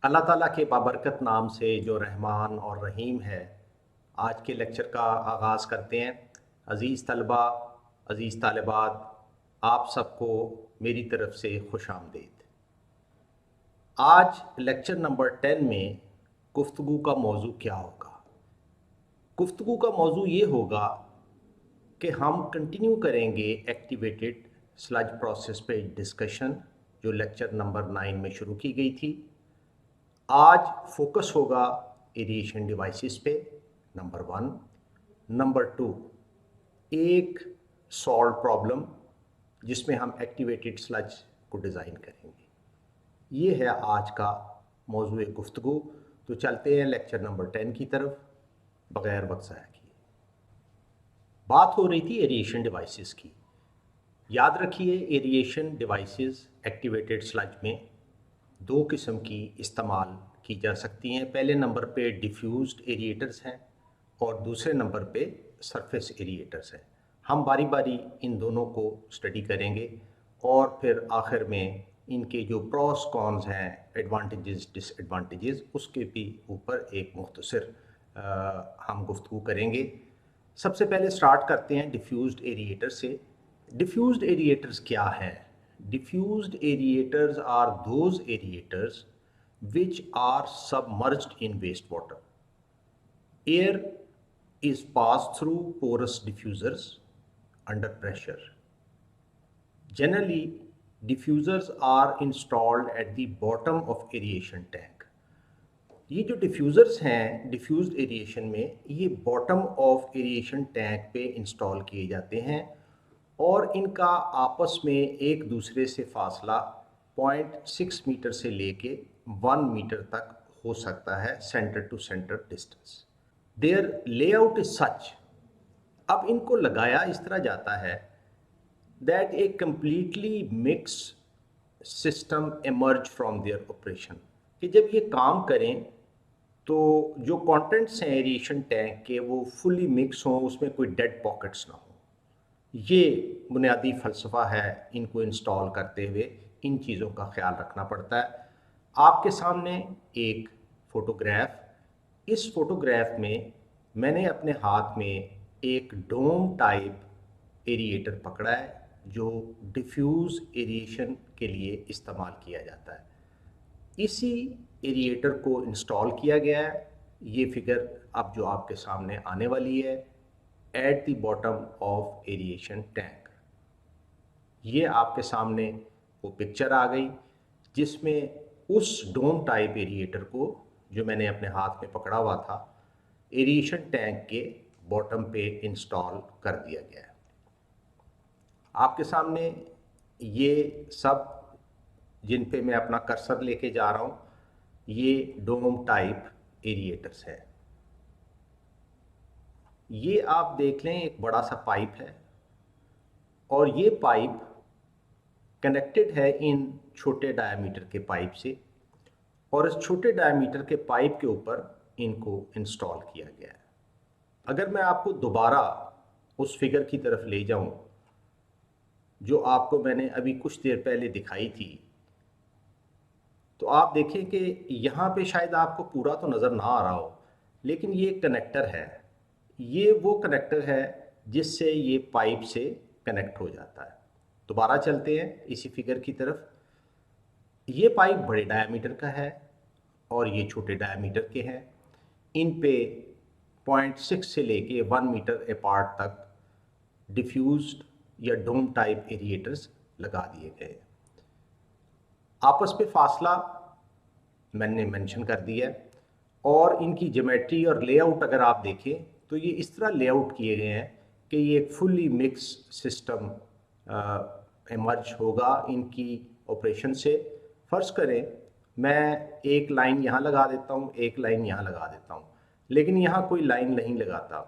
अल्लाह ताला के बाबरकत नाम से जो रहमान और रहीम है। आज के लेक्चर का आगाज़ करते हैं। अज़ीज़ तलबा, अज़ीज़ तालिबात, आप सबको मेरी तरफ़ से खुश आमदीद। आज लेक्चर नंबर 10 में गुफ्तगू का मौजू क्या होगा? गुफ्तगू का मौजू ये होगा कि हम कंटिन्यू करेंगे एक्टिवेटेड स्लज प्रोसेस पे डिस्कशन, जो लेक्चर नंबर 9 में शुरू की गई थी। आज फोकस होगा एरिएशन डिवाइसेस पे, नंबर 1। नंबर 2, एक सॉल्व प्रॉब्लम जिसमें हम एक्टिवेटेड स्लज को डिज़ाइन करेंगे। ये है आज का मौजूए गुफ्तगू। तो चलते हैं लेक्चर नंबर 10 की तरफ बग़ैर वक्त ज़ाया किए। बात हो रही थी एरिएशन डिवाइसेस की। याद रखिए, एरिएशन डिवाइसेस एक्टिवेटेड स्लज में दो किस्म की इस्तेमाल की जा सकती हैं। पहले नंबर पे डिफ्यूज्ड एरिएटर्स हैं और दूसरे नंबर पे सरफेस एरिएटर्स हैं। हम बारी बारी इन दोनों को स्टडी करेंगे और फिर आखिर में इनके जो प्रोस कॉन्स हैं, एडवांटेजेस डिसएडवांटेजेस, उसके भी ऊपर एक मुख्तसर हम गुफ्तगू करेंगे। सबसे पहले स्टार्ट करते हैं डिफ्यूज्ड एरिएटर से। डिफ्यूज्ड एरिएटर्स क्या हैं? Diffused aerators are those aerators which are submerged in wastewater. Air is passed through porous diffusers under pressure. Generally, diffusers are installed at the bottom of aeration tank. ये जो diffusers हैं diffused aeration में, ये bottom of aeration tank पे install किए जाते हैं और इनका आपस में एक दूसरे से फासला 0.6 मीटर से लेके 1 मीटर तक हो सकता है, centre to centre distance. Their layout is such, अब इनको लगाया इस तरह जाता है that a completely mixed system emerge from their operation, कि जब ये काम करें तो जो कंटेंट्स हैं एरिएशन टैंक के वो फुली मिक्स हों, उसमें कोई डेड पॉकेट्स ना हो। ये बुनियादी फ़लसफ़ा है। इनको इंस्टॉल करते हुए इन चीज़ों का ख्याल रखना पड़ता है। आपके सामने एक फ़ोटोग्राफ, इस फ़ोटोग्राफ में मैंने अपने हाथ में एक डोम टाइप एरिएटर पकड़ा है जो डिफ्यूज़ एरिएशन के लिए इस्तेमाल किया जाता है। इसी एरिएटर को इंस्टॉल किया गया है। ये फिगर अब जो आपके सामने आने वाली है, eight the bottom of aeration tank. ये आपके सामने वो पिक्चर आ गई जिसमें उस डोम टाइप एरिएटर को, जो मैंने अपने हाथ में पकड़ा हुआ था, एरिएशन टैंक के बॉटम पे इंस्टॉल कर दिया गया है। आपके सामने ये सब जिन पे मैं अपना कर्सर लेके जा रहा हूँ, ये डोम टाइप एरिएटर्स हैं। ये आप देख लें, एक बड़ा सा पाइप है और ये पाइप कनेक्टेड है इन छोटे डायामीटर के पाइप से, और इस छोटे डायामीटर के पाइप के ऊपर इनको इंस्टॉल किया गया है। अगर मैं आपको दोबारा उस फिगर की तरफ ले जाऊं जो आपको मैंने अभी कुछ देर पहले दिखाई थी, तो आप देखें कि यहाँ पे शायद आपको पूरा तो नज़र ना आ रहा हो, लेकिन ये कनेक्टर है। ये वो कनेक्टर है जिससे ये पाइप से कनेक्ट हो जाता है। दोबारा चलते हैं इसी फिगर की तरफ। ये पाइप बड़े डायामीटर का है और ये छोटे डायामीटर के हैं। इन पे 0.6 से लेके 1 मीटर अपार्ट तक डिफ्यूज्ड या डोम टाइप एरिएटर्स लगा दिए गए। आपस में फासला मैंने मेंशन कर दिया है और इनकी ज्योमेट्री और लेआउट अगर आप देखें तो ये इस तरह लेआउट किए गए हैं कि ये एक फुली मिक्स सिस्टम एमर्ज होगा इनकी ऑपरेशन से। फ़र्ज़ करें मैं एक लाइन यहाँ लगा देता हूँ, एक लाइन यहाँ लगा देता हूँ, लेकिन यहाँ कोई लाइन नहीं लगाता।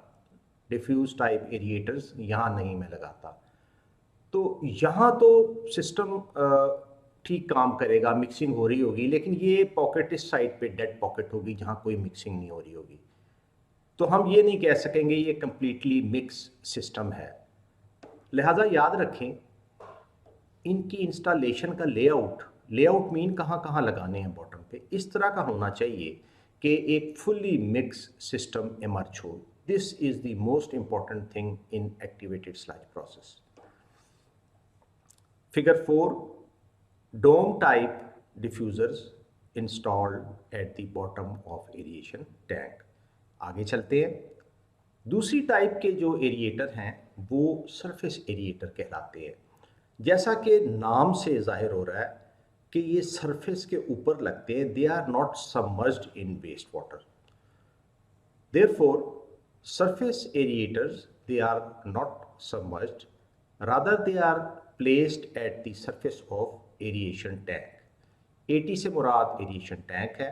डिफ्यूज टाइप एरिएटर्स यहाँ नहीं मैं लगाता, तो यहाँ तो सिस्टम ठीक काम करेगा, मिक्सिंग हो रही होगी, लेकिन ये पॉकेट इस साइड पे डेड पॉकेट होगी जहाँ कोई मिक्सिंग नहीं हो रही होगी। तो हम ये नहीं कह सकेंगे ये कम्प्लीटली मिक्स सिस्टम है। लिहाजा याद रखें, इनकी इंस्टॉलेशन का लेआउट लेआउट मीन कहाँ कहाँ लगाने हैं बॉटम पे, इस तरह का होना चाहिए कि एक फुल्ली मिक्स सिस्टम इमर्ज हो। This is the most important thing in activated sludge process. Figure 4, dome type diffusers installed at the bottom of aeration tank. आगे चलते हैं। दूसरी टाइप के जो एरिएटर हैं वो सरफेस एरिएटर कहलाते हैं। जैसा कि नाम से जाहिर हो रहा है कि ये सरफेस के ऊपर लगते हैं, they are not submerged in waste water. Therefore surface aerators they are not submerged, rather they are placed at the surface of aeration tank. एटी से मुराद एरिएशन टैंक है।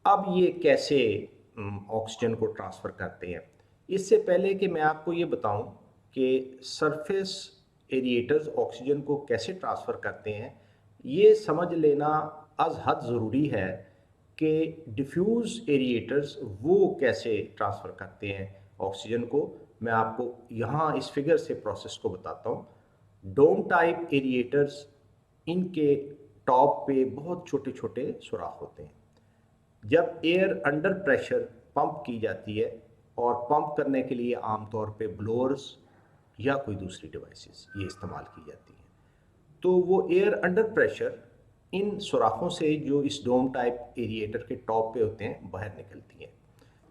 अब ये कैसे ऑक्सीजन को ट्रांसफ़र करते हैं, इससे पहले कि मैं आपको ये बताऊं कि सरफेस एरिएटर्स ऑक्सीजन को कैसे ट्रांसफ़र करते हैं, ये समझ लेना अज़ हद ज़रूरी है कि डिफ्यूज़ एरिएटर्स वो कैसे ट्रांसफ़र करते हैं ऑक्सीजन को। मैं आपको यहाँ इस फिगर से प्रोसेस को बताता हूँ। डोम टाइप एरिएटर्स, इनके टॉप पे बहुत छोटे छोटे सुराख होते हैं। जब एयर अंडर प्रेशर पंप की जाती है, और पंप करने के लिए आमतौर पे ब्लोअर्स या कोई दूसरी डिवाइसेस ये इस्तेमाल की जाती हैं, तो वो एयर अंडर प्रेशर इन सुराखों से जो इस डोम टाइप एरिएटर के टॉप पे होते हैं बाहर निकलती हैं।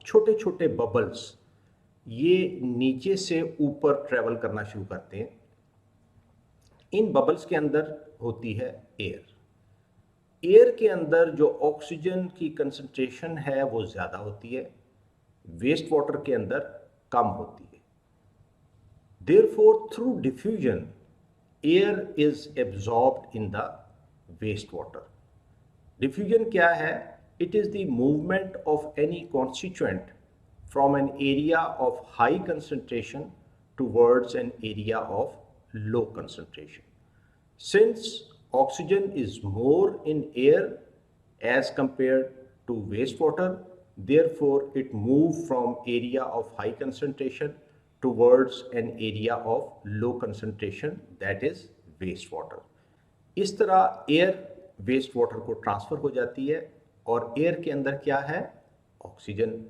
छोटे छोटे बबल्स ये नीचे से ऊपर ट्रेवल करना शुरू करते हैं। इन बबल्स के अंदर होती है एयर। एयर के अंदर जो ऑक्सीजन की कंसंट्रेशन है वो ज़्यादा होती है, वेस्ट वाटर के अंदर कम होती है। Therefore through diffusion air is absorbed in the waste water. Diffusion क्या है? It is the movement of any constituent from an area of high concentration towards an area of low concentration. Since oxygen is more in air as compared to wastewater, therefore it moves from area of high concentration towards an area of low concentration, that is wastewater. इस तरह air waste water को transfer हो जाती है, और air के अंदर क्या है? ऑक्सीजन।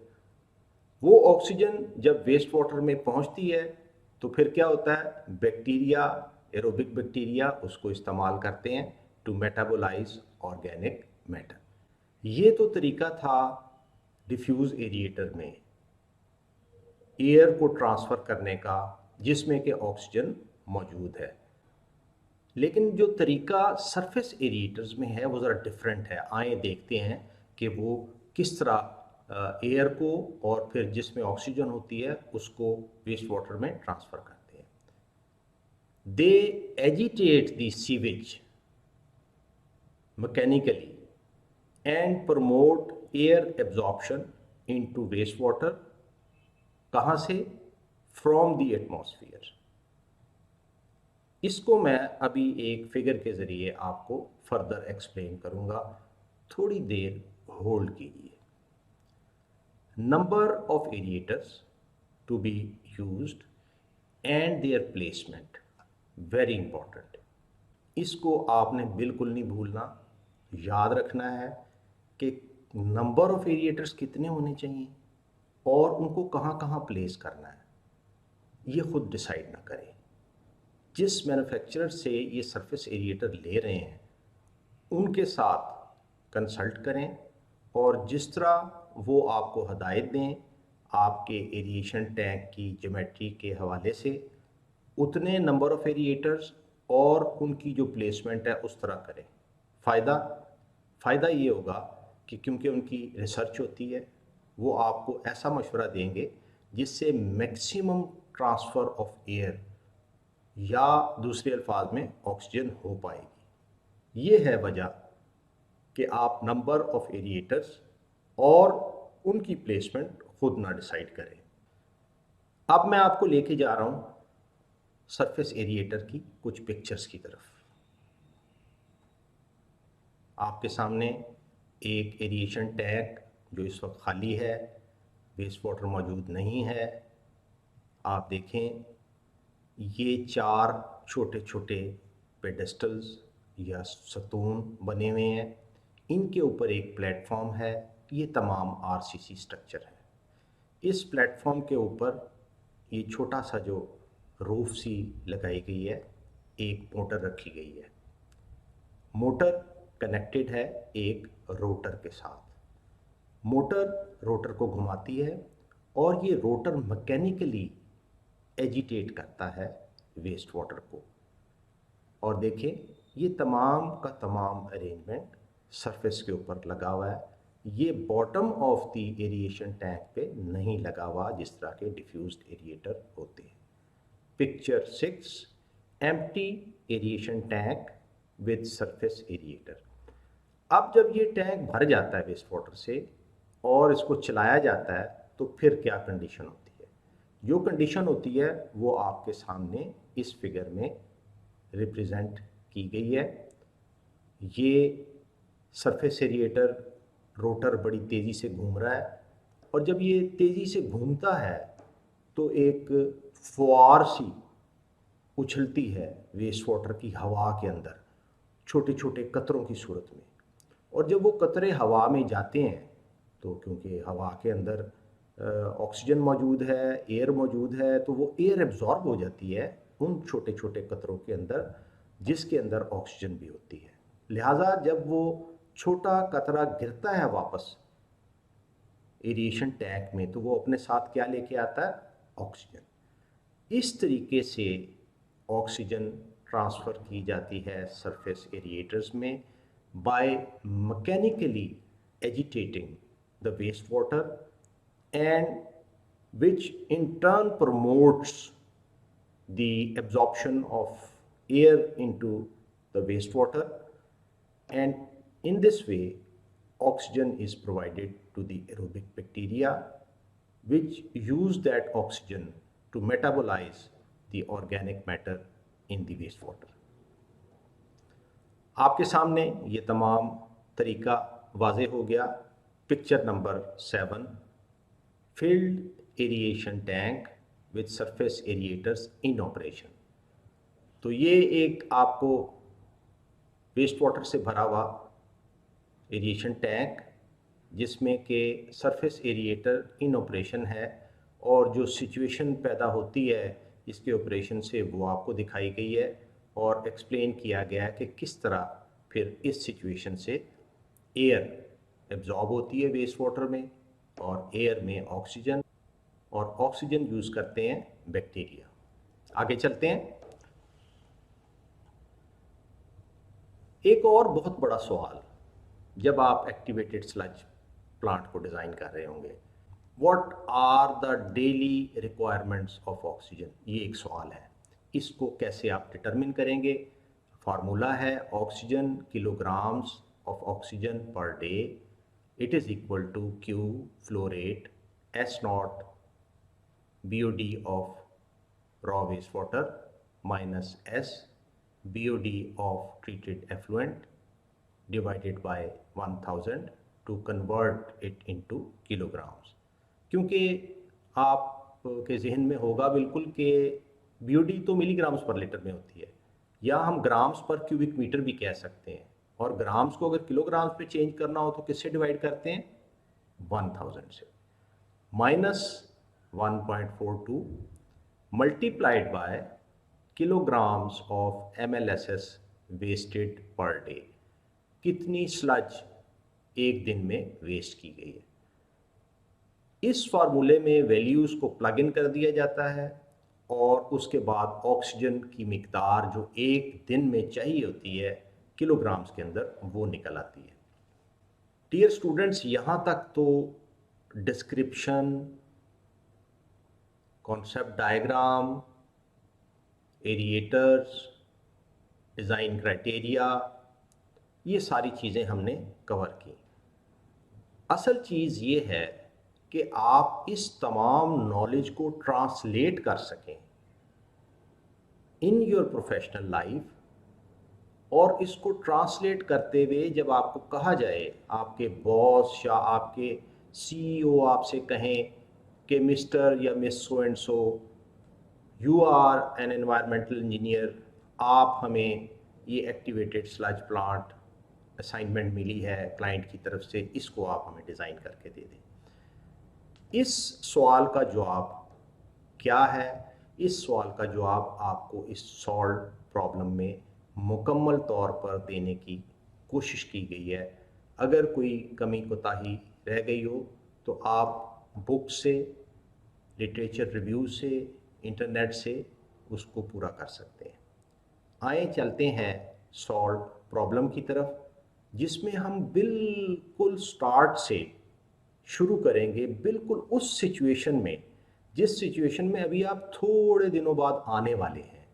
वो ऑक्सीजन जब वेस्ट वाटर में पहुंचती है तो फिर क्या होता है? बैक्टीरिया, एरोबिक बैक्टीरिया उसको इस्तेमाल करते हैं टू मेटाबोलाइज ऑर्गेनिक मैटर। ये तो तरीका था डिफ्यूज़ एरिएटर में एयर को ट्रांसफ़र करने का जिसमें कि ऑक्सीजन मौजूद है। लेकिन जो तरीका सरफेस एरिएटर्स में है वो ज़रा डिफरेंट है। आए देखते हैं कि वो किस तरह एयर को और फिर जिसमें ऑक्सीजन होती है उसको वेस्ट वाटर में ट्रांसफ़र करते हैं। They agitate the sewage mechanically and promote air absorption into wastewater। कहाँ से? From the atmosphere। इसको मैं अभी एक फिगर के ज़रिए आपको फर्दर एक्सप्लेन करूँगा, थोड़ी देर होल्ड कीजिए। Number of aerators to be used and their placement, very important. इसको आपने बिल्कुल नहीं भूलना, याद रखना है कि नंबर ऑफ एरिएटर्स कितने होने चाहिए और उनको कहाँ कहाँ प्लेस करना है, ये खुद डिसाइड ना करें। जिस मैन्युफैक्चरर से ये सरफेस एरिएटर ले रहे हैं उनके साथ कंसल्ट करें, और जिस तरह वो आपको हदायत दें आपके एरिएशन टैंक की ज्योमेट्री के हवाले से, उतने नंबर ऑफ एरिएटर्स और उनकी जो प्लेसमेंट है उस तरह करें। फ़ायदा ये होगा कि क्योंकि उनकी रिसर्च होती है, वो आपको ऐसा मशवरा देंगे जिससे मैक्सिमम ट्रांसफ़र ऑफ एयर या दूसरे अल्फाज में ऑक्सीजन हो पाएगी। ये है वजह कि आप नंबर ऑफ एरिएटर्स और उनकी प्लेसमेंट खुद ना डिसाइड करें। अब मैं आपको लेके जा रहा हूँ सरफेस एरिएटर की कुछ पिक्चर्स की तरफ। आपके सामने एक एरिएशन टैंक जो इस वक्त खाली है, वेस्ट वाटर मौजूद नहीं है। आप देखें ये 4 छोटे छोटे पेडेस्टल्स या सतून बने हुए हैं, इनके ऊपर एक प्लेटफॉर्म है। ये तमाम आरसीसी स्ट्रक्चर है। इस प्लेटफॉर्म के ऊपर ये छोटा सा जो रूफ सी लगाई गई है, एक मोटर रखी गई है। मोटर कनेक्टेड है एक रोटर के साथ। मोटर रोटर को घुमाती है और ये रोटर मैकेनिकली एजिटेट करता है वेस्ट वाटर को। और देखें, ये तमाम का तमाम अरेंजमेंट सरफेस के ऊपर लगा हुआ है। ये bottom of the aeration tank पे नहीं लगा हुआ जिस तरह के डिफ्यूज्ड एरिएटर होते हैं। Picture 6, empty aeration tank with surface aerator. अब जब ये टैंक भर जाता है वेस्ट वाटर से और इसको चलाया जाता है तो फिर क्या कंडीशन होती है? जो कंडीशन होती है वो आपके सामने इस फिगर में रिप्रेजेंट की गई है। ये सरफेस एरिएटर रोटर बड़ी तेज़ी से घूम रहा है और जब ये तेज़ी से घूमता है तो एक फुआर सी उछलती है वेस्ट वाटर की हवा के अंदर, छोटे छोटे कतरों की सूरत में। और जब वो कतरे हवा में जाते हैं तो क्योंकि हवा के अंदर ऑक्सीजन मौजूद है, एयर मौजूद है, तो वो एयर एब्जॉर्ब हो जाती है उन छोटे छोटे कतरों के अंदर जिसके अंदर ऑक्सीजन भी होती है। लिहाजा जब वो छोटा कतरा गिरता है वापस एरिएशन टैंक में तो वो अपने साथ क्या लेके आता है? ऑक्सीजन। इस तरीके से ऑक्सीजन ट्रांसफ़र की जाती है सरफेस एरिएटर्स में by mechanically agitating the waste water and which in turn promotes the absorption of air into the wastewater, and in this way oxygen is provided to the aerobic bacteria which use that oxygen to metabolize the organic matter in the wastewater. आपके सामने ये तमाम तरीका वाज़ेह हो गया। Picture number 7, filled aeration tank with surface aerators in operation। तो ये एक आपको वेस्ट वाटर से भरा हुआ एरिएशन टैंक जिसमें के सरफेस एरिएटर इन ऑपरेशन है और जो सिचुएशन पैदा होती है इसके ऑपरेशन से वो आपको दिखाई गई है और एक्सप्लेन किया गया है कि किस तरह फिर इस सिचुएशन से एयर एब्जॉर्ब होती है वेस्ट वाटर में और एयर में ऑक्सीजन, और ऑक्सीजन यूज़ करते हैं बैक्टीरिया। आगे चलते हैं। एक और बहुत बड़ा सवाल जब आप एक्टिवेटेड स्लज प्लांट को डिज़ाइन कर रहे होंगे, what are the daily requirements of oxygen, ये एक सवाल है। इसको कैसे आप डिटरमिन करेंगे? फार्मूला है oxygen kilograms of oxygen per day, it is equal to Q flow rate S naught BOD of raw wastewater minus S BOD of treated effluent divided by 1000 to convert it into kilograms। क्योंकि आपके जहन में होगा बिल्कुल कि BOD तो milligrams per litre में होती है, या हम ग्राम्स पर क्यूबिक मीटर भी कह सकते हैं, और ग्राम्स को अगर किलोग्राम्स पे चेंज करना हो तो किससे डिवाइड करते हैं? 1000 से। Minus 1.42 multiplied by kilograms of MLSS wasted per day. कितनी स्लज एक दिन में वेस्ट की गई है। इस फार्मूले में वैल्यूज़ को प्लग इन कर दिया जाता है और उसके बाद ऑक्सीजन की मिकदार जो एक दिन में चाहिए होती है किलोग्राम्स के अंदर वो निकल आती है। डियर स्टूडेंट्स, यहाँ तक तो description, concept diagram, aerators, design criteria, ये सारी चीज़ें हमने कवर की। असल चीज़ ये है कि आप इस तमाम नॉलेज को ट्रांसलेट कर सकें इन योर प्रोफेशनल लाइफ, और इसको ट्रांसलेट करते हुए जब आपको कहा जाए, आपके बॉस या आपके CEO आपसे कहें कि मिस्टर या miss so and so, you are an environmental engineer, आप हमें ये एक्टिवेटेड स्लज प्लांट असाइनमेंट मिली है क्लाइंट की तरफ से, इसको आप हमें डिज़ाइन करके दे दें। इस सवाल का जवाब क्या है? इस सवाल का जवाब आपको इस सॉल्व प्रॉब्लम में मुकम्मल तौर पर देने की कोशिश की गई है। अगर कोई कमी कोताही रह गई हो तो आप बुक से, लिटरेचर रिव्यू से, इंटरनेट से उसको पूरा कर सकते हैं। आए चलते हैं सॉल्व प्रॉब्लम की तरफ, जिसमें हम बिल्कुल स्टार्ट से शुरू करेंगे, बिल्कुल उस सिचुएशन में जिस सिचुएशन में अभी आप थोड़े दिनों बाद आने वाले हैं।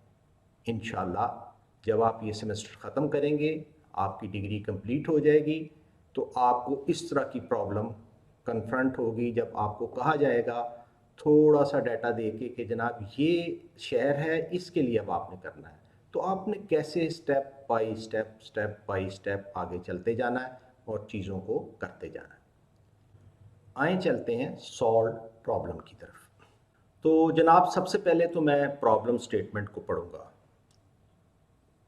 इंशाल्लाह जब आप ये सेमेस्टर ख़त्म करेंगे, आपकी डिग्री कंप्लीट हो जाएगी, तो आपको इस तरह की प्रॉब्लम कन्फ्रंट होगी जब आपको कहा जाएगा थोड़ा सा डाटा दे के जनाब ये शहर है, इसके लिए अब आपने करना है। तो आपने कैसे स्टेप बाई स्टेप आगे चलते जाना है और चीज़ों को करते जाना है। आए चलते हैं सॉल्व प्रॉब्लम की तरफ। तो जनाब सबसे पहले तो मैं प्रॉब्लम स्टेटमेंट को पढ़ूंगा।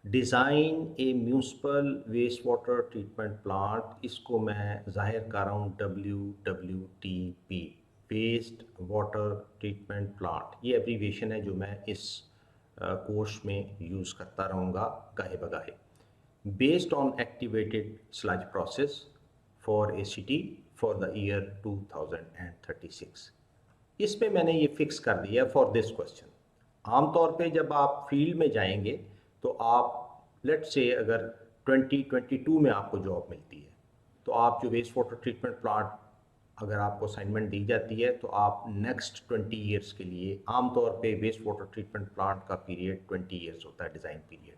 Design a municipal waste water treatment plant, इसको मैं ज़ाहिर कर रहा हूँ WWTP, waste water treatment plant. ये एब्रीविएशन है जो मैं इस कोर्स में यूज़ करता रहूँगा गाहे बगाहे। Based on activated sludge process for a city for the year 2036। इसमें मैंने ये फिक्स कर दिया फॉर दिस क्वेश्चन। आमतौर पे जब आप फील्ड में जाएंगे तो आप लेट्स से अगर 2022 में आपको जॉब मिलती है, तो आप जो वेस्ट वाटर ट्रीटमेंट प्लांट अगर आपको असाइनमेंट दी जाती है तो आप नेक्स्ट 20 ईयर्स के लिए, आमतौर पे वेस्ट वाटर ट्रीटमेंट प्लांट का पीरियड 20 ईयर्स होता है, design period.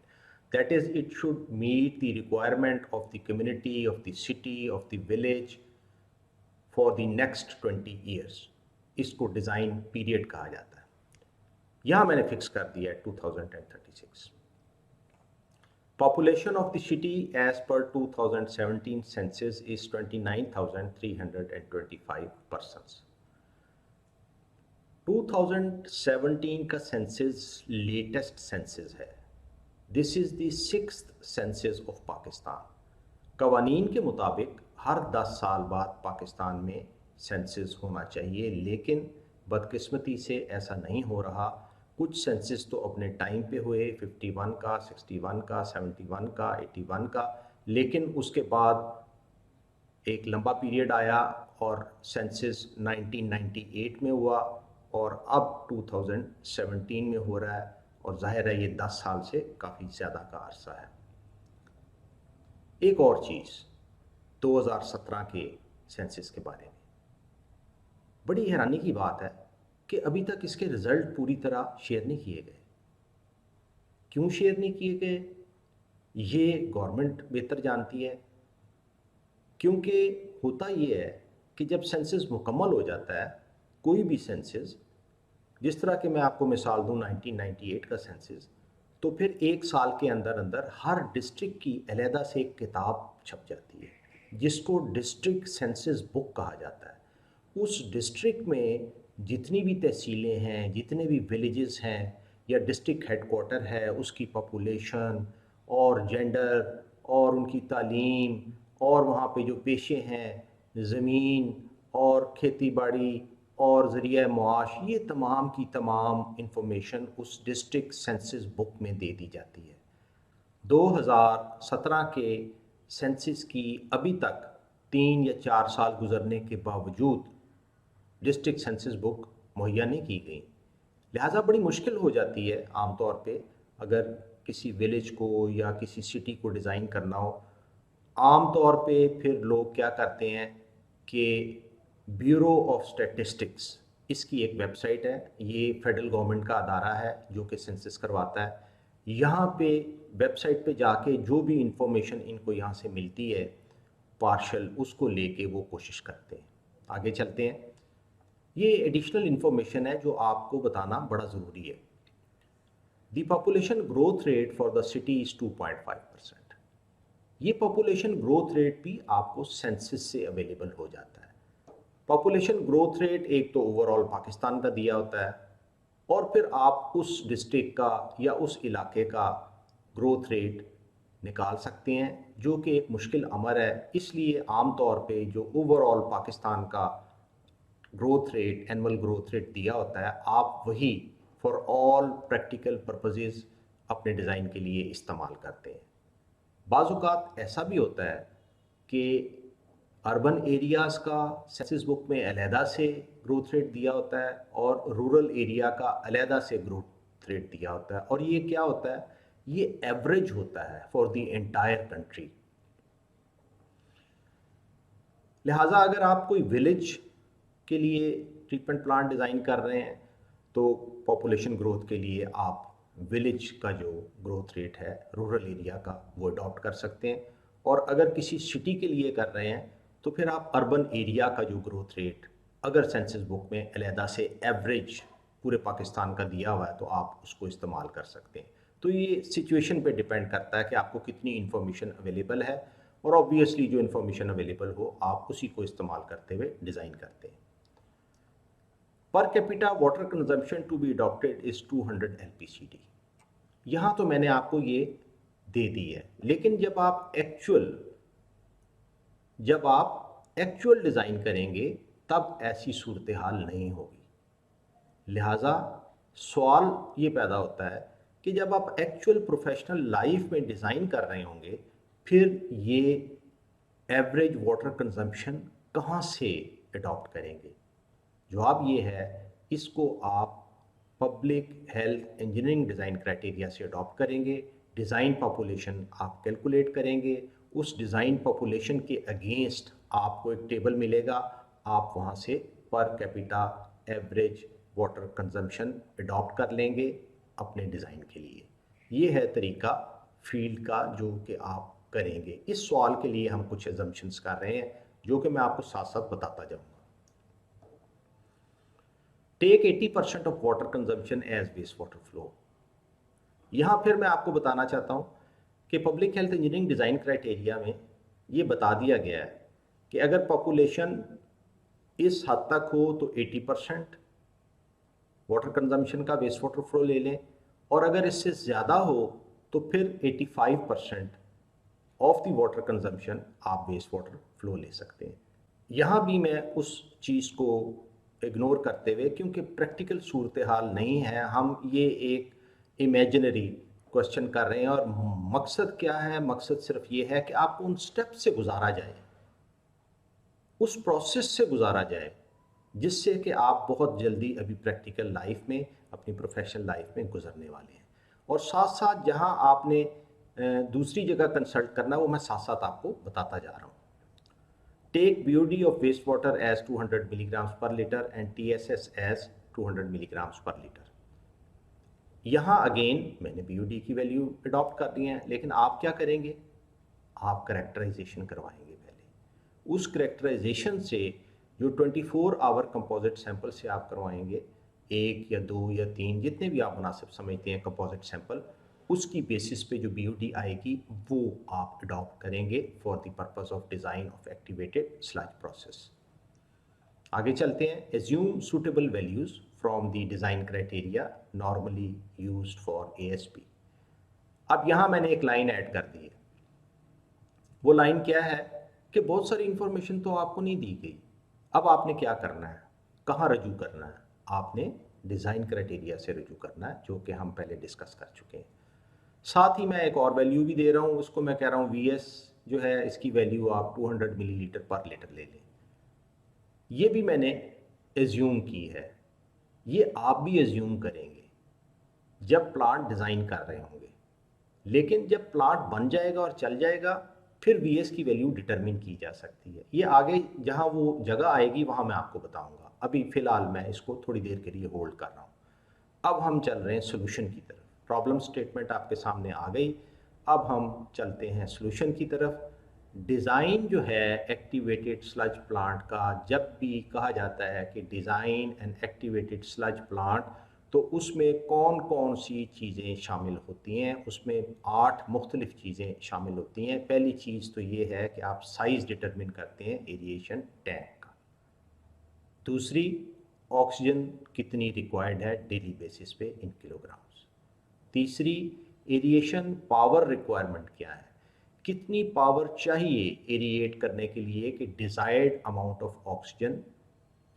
That is it should meet the requirement of the community, of the city, of the village for the next 20 years. इसको डिज़ाइन पीरियड कहा जाता है। यहाँ मैंने फिक्स कर दिया है 2036। Population of the city as per 2017 census is 29,325 persons. 2017 का सेंसस लेटेस्ट सेंसस है। This is the 6th census of Pakistan. कवानीन के मुताबिक हर 10 साल बाद पाकिस्तान में सेंसस होना चाहिए, लेकिन बदकिस्मती से ऐसा नहीं हो रहा। कुछ सेंसस तो अपने टाइम पे हुए, 51 का, 61 का, 71 का, 81 का, लेकिन उसके बाद एक लंबा पीरियड आया और सेंसस 1998 में हुआ और अब 2017 में हो रहा है, और जाहिर है ये 10 साल से काफ़ी ज़्यादा का अरसा है। एक और चीज़ 2017 के सेंसस के बारे में बड़ी हैरानी की बात है कि अभी तक इसके रिज़ल्ट पूरी तरह शेयर नहीं किए गए। क्यों शेयर नहीं किए गए, ये गवर्नमेंट बेहतर जानती है। क्योंकि होता ये है कि जब सेंसस मुकम्मल हो जाता है, कोई भी सेंसस, जिस तरह के मैं आपको मिसाल दूं 1998 का सेंसस, तो फिर एक साल के अंदर अंदर हर डिस्ट्रिक्ट की अलहदा से एक किताब छप जाती है जिसको डिस्ट्रिक्ट सेंसस बुक कहा जाता है। उस डिस्ट्रिक्ट में जितनी भी तहसीलें हैं, जितने भी विलेजेस हैं या डिस्ट्रिक्ट हेडक्वार्टर है, उसकी पॉपुलेशन और जेंडर और उनकी तालीम और वहाँ पे जो पेशे हैं, ज़मीन और खेती बाड़ी और ज़रिया मुआश, ये तमाम की तमाम इंफॉर्मेशन उस डिस्ट्रिक्ट सेंसस बुक में दे दी जाती है। 2017 के सेंसस की अभी तक 3 या 4 साल गुजरने के बावजूद डिस्ट्रिक्ट सेंसस बुक मुहैया नहीं की गई। लिहाजा बड़ी मुश्किल हो जाती है आमतौर पे अगर किसी विलेज को या किसी सिटी को डिज़ाइन करना हो। आम तौर पे फिर लोग क्या करते हैं कि ब्यूरो ऑफ स्टैटिस्टिक्स, इसकी एक वेबसाइट है, ये फेडरल गवर्नमेंट का अदारा है जो कि सेंसस करवाता है। यहाँ पे वेबसाइट पे जाके जो भी इंफॉर्मेशन इनको यहाँ से मिलती है पार्शल, उसको लेके वो कोशिश करते हैं। आगे चलते हैं। ये एडिशनल इंफॉर्मेशन है जो आपको बताना बड़ा ज़रूरी है। The population growth rate for the city is 2.5%। ये पॉपुलेशन ग्रोथ रेट भी आपको सेंसस से अवेलेबल हो जाता है। पॉपुलेशन ग्रोथ रेट एक तो ओवरऑल पाकिस्तान का दिया होता है, और फिर आप उस डिस्ट्रिक्ट का या उस इलाके का ग्रोथ रेट निकाल सकते हैं, जो कि एक मुश्किल अमर है। इसलिए आम तौर पे जो ओवरऑल पाकिस्तान का growth rate, annual growth rate दिया होता है, आप वही फॉर ऑल प्रैक्टिकल पर्पसेस अपने डिज़ाइन के लिए इस्तेमाल करते हैं। बाज़ औक़ात ऐसा भी होता है कि अर्बन एरियाज़ का सेंसस बुक में अलहदा से ग्रोथ रेट दिया होता है और रूरल एरिया का अलहदा से ग्रोथ रेट दिया होता है, और ये क्या होता है, ये एवरेज होता है फॉर द एंटायर कंट्री। लिहाजा अगर आप कोई विलेज के लिए ट्रीटमेंट प्लांट डिज़ाइन कर रहे हैं तो पॉपुलेशन ग्रोथ के लिए आप विलेज का जो ग्रोथ रेट है रूरल एरिया का वो अडॉप्ट कर सकते हैं, और अगर किसी सिटी के लिए कर रहे हैं तो फिर आप अर्बन एरिया का जो ग्रोथ रेट अगर सेंसस बुक में अलहदा से एवरेज पूरे पाकिस्तान का दिया हुआ है तो आप उसको इस्तेमाल कर सकते हैं। तो ये सिचुएशन पे डिपेंड करता है कि आपको कितनी इन्फॉर्मेशन अवेलेबल है, और ऑब्वियसली जो इन्फॉर्मेशन अवेलेबल हो आप उसी को इस्तेमाल करते हुए डिज़ाइन करते हैं। Per capita water consumption to be adopted is 200 LPCD। यहाँ तो मैंने आपको ये दे दी है, लेकिन जब आप एक्चुअल डिज़ाइन करेंगे तब ऐसी सूरत हाल नहीं होगी। लिहाजा सवाल ये पैदा होता है कि जब आप एक्चुअल प्रोफेशनल लाइफ में डिज़ाइन कर रहे होंगे, फिर ये एवरेज वाटर कंजम्पशन कहाँ से अडॉप्ट करेंगे। जवाब ये है, इसको आप public health engineering design criteria से अडॉप्ट करेंगे। डिज़ाइन पॉपुलेशन आप कैलकुलेट करेंगे, उस डिज़ाइन पॉपुलेशन के अगेंस्ट आपको एक टेबल मिलेगा, आप वहाँ से per capita average water consumption adopt कर लेंगे अपने डिज़ाइन के लिए। ये है तरीका फील्ड का जो कि आप करेंगे। इस सवाल के लिए हम कुछ एजम्पशंस कर रहे हैं जो कि मैं आपको साथ साथ बताता जाऊँगा। Take 80% of water consumption as waste water flow. यहाँ फिर मैं आपको बताना चाहता हूँ कि public health engineering design criteria में ये बता दिया गया है कि अगर पॉपुलेशन इस हद तक हो तो 80% वाटर कंजम्पशन का वेस्ट वाटर फ्लो ले लें, और अगर इससे ज़्यादा हो तो फिर 85% ऑफ द वाटर कंजम्पशन आप वेस्ट वाटर फ्लो ले सकते हैं। यहाँ भी मैं उस चीज़ को इग्नोर करते हुए, क्योंकि प्रैक्टिकल सूरत हाल नहीं है, हम ये एक इमेजिनरी क्वेश्चन कर रहे हैं, और मकसद क्या है, मकसद सिर्फ ये है कि आपको उन स्टेप से गुजारा जाए, उस प्रोसेस से गुजारा जाए, जिससे कि आप बहुत जल्दी अभी प्रैक्टिकल लाइफ में, अपनी प्रोफेशनल लाइफ में गुजरने वाले हैं। और साथ साथ जहाँ आपने दूसरी जगह कंसल्ट करना, वो मैं साथ साथ आपको बताता जा रहा हूँ। Take BOD of wastewater as 200 milligrams per liter and TSS as 200 milligrams per liter। यहाँ अगेन मैंने BOD की वैल्यू अडॉप्ट कर दी है, लेकिन आप क्या करेंगे, आप करेक्टराइजेशन करवाएंगे पहले। उस करेक्टराइजेशन से जो 24 आवर कंपोजिट सैंपल से आप करवाएंगे, 1 या 2 या 3 जितने भी आप मुनासिब समझते हैं कंपोजिट सैंपल, उसकी बेसिस पे जो BOD आएगी वो आप अडॉप्ट करेंगे for the purpose of design of activated sludge process. आगे चलते हैं। Assume suitable values from the design criteria normally used for ASP। अब यहाँ मैंने एक लाइन ऐड कर दी है। वो लाइन क्या है कि बहुत सारी इंफॉर्मेशन तो आपको नहीं दी गई, अब आपने क्या करना है, कहाँ रजू करना है, आपने डिज़ाइन क्राइटेरिया से रजू करना है, जो कि हम पहले डिस्कस कर चुके हैं। साथ ही मैं एक और वैल्यू भी दे रहा हूँ, उसको मैं कह रहा हूँ VS जो है, इसकी वैल्यू आप 200 मिलीलीटर पर लीटर ले लें। ये भी मैंने एज्यूम की है, ये आप भी एज्यूम करेंगे जब प्लांट डिज़ाइन कर रहे होंगे। लेकिन जब प्लांट बन जाएगा और चल जाएगा, फिर VS की वैल्यू डिटरमिन की जा सकती है। ये आगे जहाँ वो जगह आएगी वहाँ मैं आपको बताऊँगा, अभी फ़िलहाल मैं इसको थोड़ी देर के लिए होल्ड कर रहा हूँ। अब हम चल रहे हैं सोल्यूशन की तरफ। प्रॉब्लम स्टेटमेंट आपके सामने आ गई, अब हम चलते हैं सोल्यूशन की तरफ। डिज़ाइन जो है एक्टिवेटेड स्लज प्लांट का, जब भी कहा जाता है कि design and activated sludge plant, तो उसमें कौन कौन सी चीज़ें शामिल होती हैं, उसमें 8 मुख्तलिफ़ चीज़ें शामिल होती हैं। पहली चीज़ तो ये है कि आप साइज़ डिटरमिन करते हैं एरिएशन टैंक का। दूसरी, ऑक्सीजन कितनी रिक्वायर्ड है डेली बेसिस पे इन किलोग्राम्स। तीसरी, एरिएशन पावर रिक्वायरमेंट क्या है, कितनी पावर चाहिए एरिएट करने के लिए कि desired amount of oxygen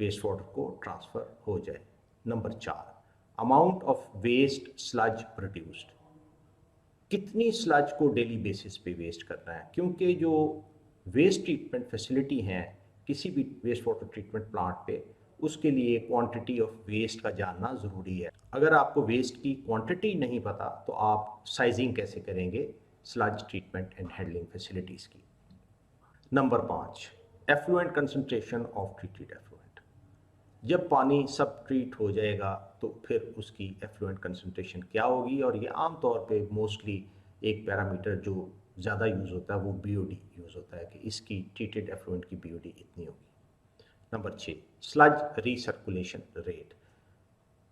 waste water को ट्रांसफ़र हो जाए। Number 4, amount of waste sludge produced, कितनी स्लज को डेली बेसिस पे वेस्ट करना है, क्योंकि जो वेस्ट ट्रीटमेंट फैसिलिटी हैं किसी भी वेस्ट वाटर ट्रीटमेंट प्लांट पे, उसके लिए क्वांटिटी ऑफ वेस्ट का जानना ज़रूरी है। अगर आपको वेस्ट की क्वांटिटी नहीं पता तो आप साइजिंग कैसे करेंगे sludge treatment and handling facilities की। Number 5, effluent concentration of treated effluent, जब पानी सब ट्रीट हो जाएगा तो फिर उसकी एफ्लुएंट कंसंट्रेशन क्या होगी, और ये आमतौर पे मोस्टली एक पैरामीटर जो ज़्यादा यूज़ होता है वो BOD यूज़ होता है कि इसकी ट्रीटेड एफ्लुएंट की BOD इतनी होगी। नंबर 6, स्लज रीसर्कुलेशन रेट,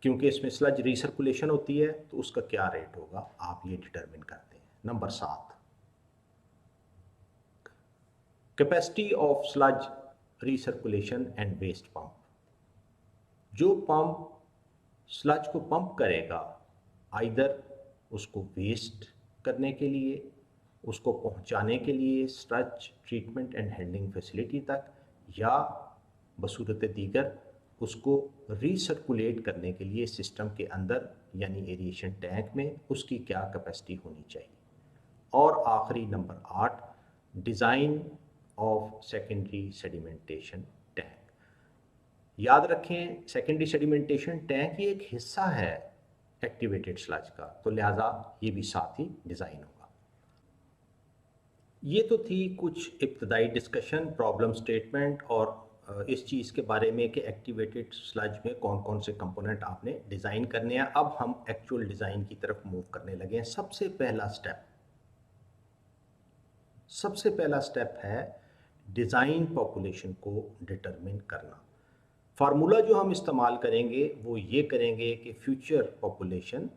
क्योंकि इसमें स्लज रीसर्कुलेशन होती है तो उसका क्या रेट होगा आप ये डिटरमिन करते हैं। Number 7, capacity of sludge recirculation and waste pump, जो पंप स्लज को पंप करेगा आइदर उसको वेस्ट करने के लिए, उसको पहुंचाने के लिए sludge treatment and handling facility तक, या बसूरत दीगर उसको रीसर्कुलेट करने के लिए सिस्टम के अंदर यानी एरिएशन टैंक में, उसकी क्या कैपेसिटी होनी चाहिए। और आखिरी number 8, design of secondary sedimentation tank. याद रखें सेकेंडरी सेडिमेंटेशन टैंक ये एक हिस्सा है एक्टिवेटेड स्लज का, तो लिहाजा ये भी साथ ही डिज़ाइन होगा। ये तो थी कुछ इब्तदाई डिस्कशन, प्रॉब्लम स्टेटमेंट और इस चीज़ के बारे में कि एक्टिवेटेड स्लज में कौन कौन से कंपोनेंट आपने डिज़ाइन करने हैं। अब हम एक्चुअल डिज़ाइन की तरफ मूव करने लगे हैं। सबसे पहला स्टेप है डिज़ाइन पॉपुलेशन को डिटरमिन करना। फार्मूला जो हम इस्तेमाल करेंगे वो ये करेंगे कि future population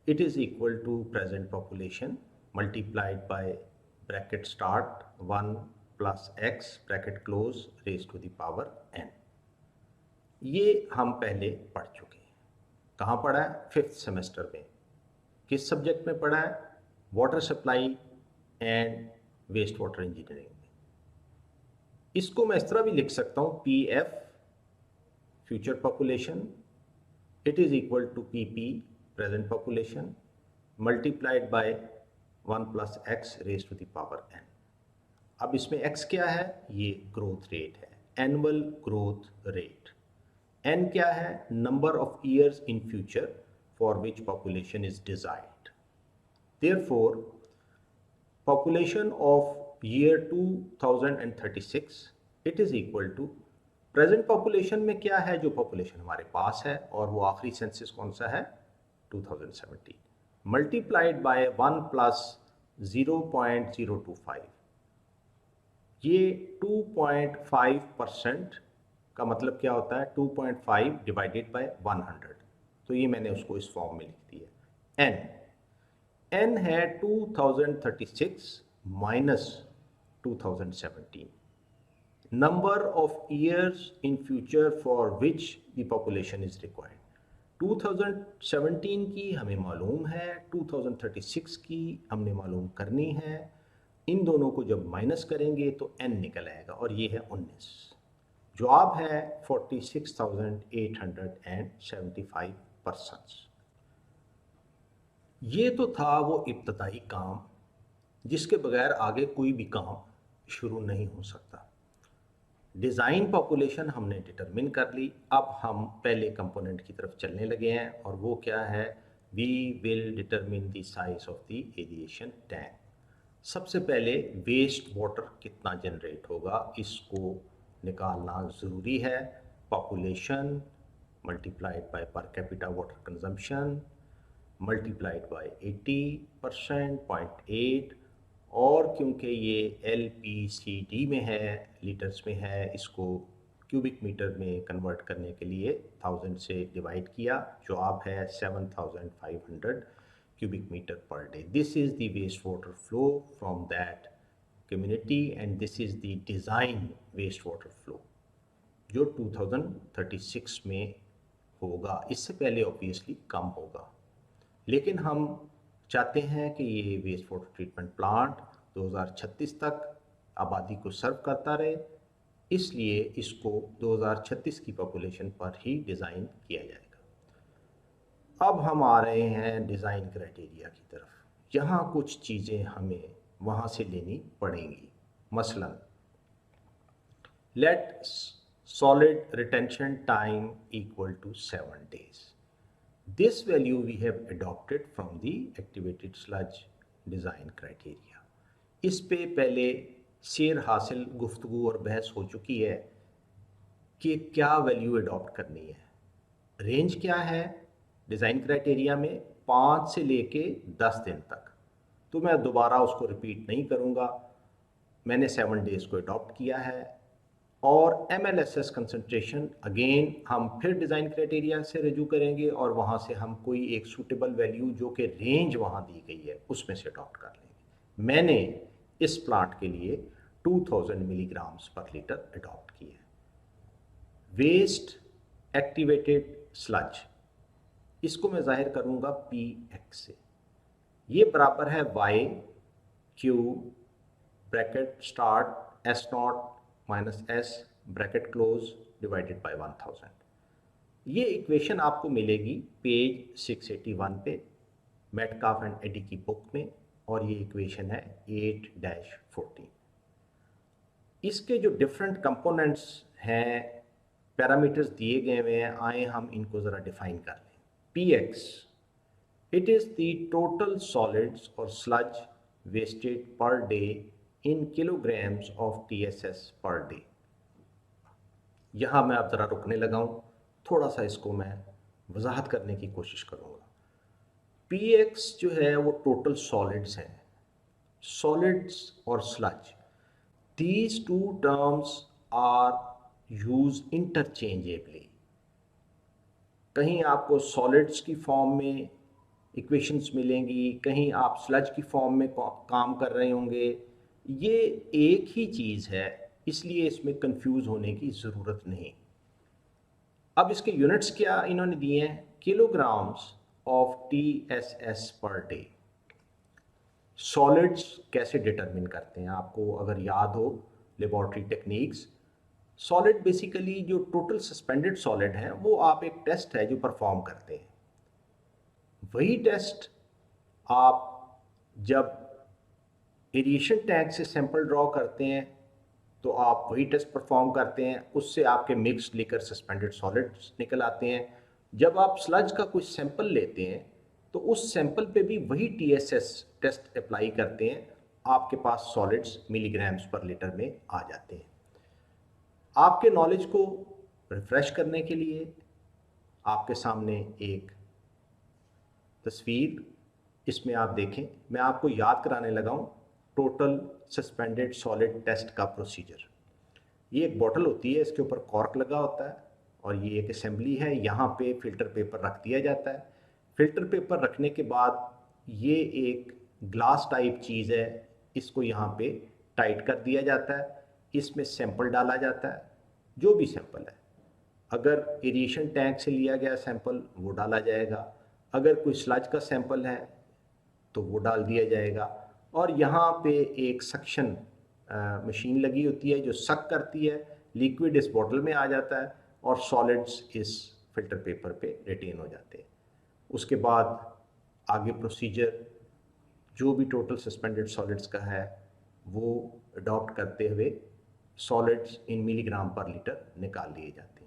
it is equal to present population multiplied by bracket start 1 plus x bracket close raise to the power n। ये हम पहले पढ़ चुके हैं। कहाँ पढ़ा है? 5th सेमेस्टर में। किस सब्जेक्ट में पढ़ा है? Water supply and waste water engineering में। इसको मैं इस तरह भी लिख सकता हूँ, PF future population it is equal to PP present population multiplied by 1 plus x raise to the power n। अब इसमें x क्या है? ये ग्रोथ रेट है, एनुअल ग्रोथ रेट। n क्या है? Number of years in future for which population is desired. Therefore population of year 2036 it is equal to present population में क्या है जो पॉपुलेशन हमारे पास है, और वो आखिरी सेंसस कौन सा है? 2017 मल्टीप्लाइड बाय 1 प्लस 0.025। ये 2.5% का मतलब क्या होता है? 2.5 डिवाइडेड बाय 100। तो ये मैंने उसको इस फॉर्म में लिख दिया। n है 2036 minus 2017। Number of years in future for which the population is required. 2017 की हमें मालूम है, 2036 की हमने मालूम करनी है। इन दोनों को जब माइनस करेंगे तो n निकल आएगा, और ये है 19। जवाब है 46,875 पर्सन्स। ये तो था वो इब्तदाई काम जिसके बगैर आगे कोई भी काम शुरू नहीं हो सकता। डिज़ाइन पॉपुलेशन हमने डिटरमिन कर ली। अब हम पहले कंपोनेंट की तरफ चलने लगे हैं, और वो क्या है? We will determine the size of the aeration tank. सबसे पहले वेस्ट वाटर कितना जनरेट होगा इसको निकालना ज़रूरी है। पॉपुलेशन मल्टीप्लाइड बाय पर capita water consumption multiplied by 80% 0.8, और क्योंकि ये LPCD में है, लीटर्स में है, इसको क्यूबिक मीटर में कन्वर्ट करने के लिए 1000 से डिवाइड किया। जवाब है 7500 cubic meter per day. This is the wastewater flow from that community, and this is the design wastewater flow जो 2036 में होगा। इससे पहले ऑब्वियसली कम होगा, लेकिन हम चाहते हैं कि ये वेस्ट वाटर ट्रीटमेंट प्लांट 2036 तक आबादी को सर्व करता रहे, इसलिए इसको 2036 की पॉपुलेशन पर ही डिज़ाइन किया जाएगा। अब हम आ रहे हैं डिज़ाइन क्राइटेरिया की तरफ। यहाँ कुछ चीज़ें हमें वहाँ से लेनी पड़ेंगी। मसलन let solid retention time equal to 7 days. This value we have adopted from the activated sludge design criteria. इस पे पहले शेर हासिल गुफ्तगू और बहस हो चुकी है कि क्या वैल्यू अडॉप्ट करनी है। रेंज क्या है डिज़ाइन क्राइटेरिया में? 5 से लेके 10 दिन तक। तो मैं दोबारा उसको रिपीट नहीं करूँगा। मैंने 7 डेज़ को अडॉप्ट किया है। और MLSS कंसंट्रेशन अगेन हम फिर डिज़ाइन क्राइटेरिया से रजू करेंगे और वहाँ से हम कोई एक सूटेबल वैल्यू जो कि रेंज वहाँ दी गई है उसमें से अडॉप्ट कर लेंगे। मैंने इस प्लांट के लिए 2000 मिलीग्राम्स पर लीटर अडॉप्ट किया है। वेस्ट एक्टिवेटेड स्लज, इसको मैं जाहिर करूँगा PX से। ये बराबर है YQ bracket start S0 minus S bracket close divided by 1000। ये इक्वेशन आपको मिलेगी पेज 681 पे मेटकाफ एंड एडी की बुक में, और ये इक्वेशन है 8-14। इसके जो डिफरेंट कंपोनेंट्स हैं, पैरामीटर्स दिए गए हुए हैं, आए हम इनको ज़रा डिफाइन कर लें। PX, it is the total solids और sludge wasted per day in kilograms of TSS per day. यहाँ मैं अब ज़रा रुकने लगा हूँ, थोड़ा सा इसको मैं वजाहत करने की कोशिश करूँगा। PX जो है वो टोटल सॉलिड्स हैं, सॉलिड्स और स्लज। These two terms are use interchangeably. कहीं आपको सॉलिड्स की फॉर्म में इक्वेशंस मिलेंगी, कहीं आप स्लज की फॉर्म में काम कर रहे होंगे। ये एक ही चीज़ है, इसलिए इसमें कंफ्यूज होने की ज़रूरत नहीं। अब इसके यूनिट्स क्या इन्होंने दिए हैं? Kilograms of TSS per day. Solids कैसे डिटरमिन करते हैं, आपको अगर याद हो लेबॉर्ट्री टेक्निक्स। सॉलिड बेसिकली जो टोटल सस्पेंडेड सॉलिड है वो आप एक टेस्ट है जो परफॉर्म करते हैं। वही टेस्ट आप जब एरिएशन टैंक से सैंपल ड्रॉ करते हैं तो आप वही टेस्ट परफॉर्म करते हैं, उससे आपके मिक्स्ड लिकर सस्पेंडेड सॉलिड्स निकल आते हैं। जब आप स्लज का कुछ सैंपल लेते हैं तो उस सैंपल पे भी वही TSS टेस्ट अप्लाई करते हैं, आपके पास सॉलिड्स मिलीग्राम्स पर लीटर में आ जाते हैं। आपके नॉलेज को रिफ्रेश करने के लिए आपके सामने एक तस्वीर, इसमें आप देखें, मैं आपको याद कराने लगा हूँ टोटल सस्पेंडेड सॉलिड टेस्ट का प्रोसीजर। ये एक बॉटल होती है, इसके ऊपर कॉर्क लगा होता है और ये एक असेंबली है। यहाँ पे फ़िल्टर पेपर रख दिया जाता है। फ़िल्टर पेपर रखने के बाद ये एक ग्लास टाइप चीज़ है, इसको यहाँ पे टाइट कर दिया जाता है। इसमें सैंपल डाला जाता है, जो भी सैंपल है। अगर एरिएशन टैंक से लिया गया सैंपल वो डाला जाएगा, अगर कोई स्लज का सैंपल है तो वो डाल दिया जाएगा। और यहाँ पे एक सक्शन मशीन लगी होती है जो सक करती है, लिक्विड इस बॉटल में आ जाता है और सॉलिड्स इस फिल्टर पेपर पे रिटेन हो जाते हैं। उसके बाद आगे प्रोसीजर जो भी टोटल सस्पेंडेड सॉलिड्स का है वो अडॉप्ट करते हुए सॉलिड्स इन मिलीग्राम पर लीटर निकाल लिए जाते हैं।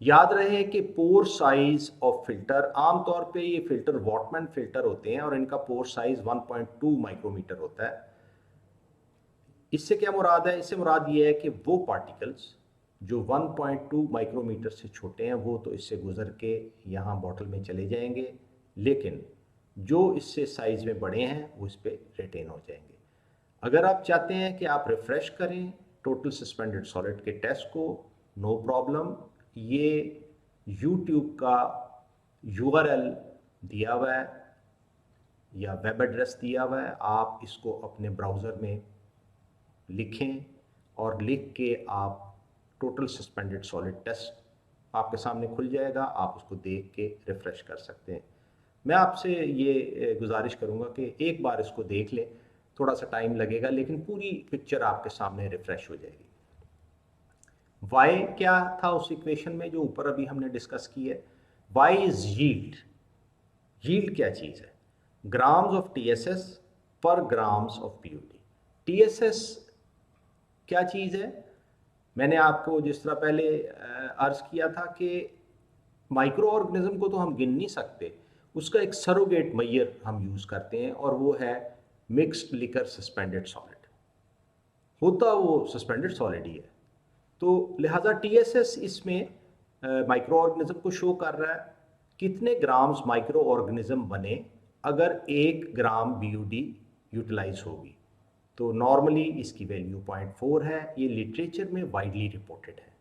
याद रहे कि पोर साइज ऑफ फिल्टर, आमतौर पे ये फिल्टर वॉटमैन फिल्टर होते हैं और इनका पोर साइज 1.2 माइक्रोमीटर होता है। इससे क्या मुराद है? इससे मुराद ये है कि वो पार्टिकल्स जो 1.2 माइक्रोमीटर से छोटे हैं वो तो इससे गुजर के यहाँ बॉटल में चले जाएंगे, लेकिन जो इससे साइज में बड़े हैं वो इस पर रिटेन हो जाएंगे। अगर आप चाहते हैं कि आप रिफ़्रेश करें टोटल सस्पेंडेड सॉलिड के टेस्ट को, नो प्रॉब्लम। ये YouTube का URL दिया हुआ है या वेब एड्रेस दिया हुआ है, आप इसको अपने ब्राउज़र में लिखें और लिख के आप टोटल सस्पेंडेड सॉलिड टेस्ट आपके सामने खुल जाएगा, आप उसको देख के रिफ़्रेश कर सकते हैं। मैं आपसे ये गुजारिश करूँगा कि एक बार इसको देख लें, थोड़ा सा टाइम लगेगा लेकिन पूरी पिक्चर आपके सामने रिफ्रेश हो जाएगी। y क्या था उस इक्वेशन में जो ऊपर अभी हमने डिस्कस की है? y is yield. यील्ड क्या चीज़ है? ग्राम्स ऑफ TSS पर ग्राम्स ऑफ BOD। TSS क्या चीज़ है? मैंने आपको जिस तरह पहले अर्ज किया था कि माइक्रो ऑर्गेनिज्म को तो हम गिन नहीं सकते, उसका एक सरोगेट मैयर हम यूज़ करते हैं और वो है मिक्स्ड लिकर सस्पेंडेड सॉलिड। होता वो सस्पेंडेड सॉलिड ही है। तो लिहाजा TSS इसमें माइक्रो ऑर्गेनिज्म को शो कर रहा है कितने ग्राम्स माइक्रो ऑर्गेनिज्म बने अगर 1 ग्राम BOD यूटिलाइज होगी। तो नॉर्मली इसकी वैल्यू 0.4 है। ये लिटरेचर में वाइडली रिपोर्टेड है,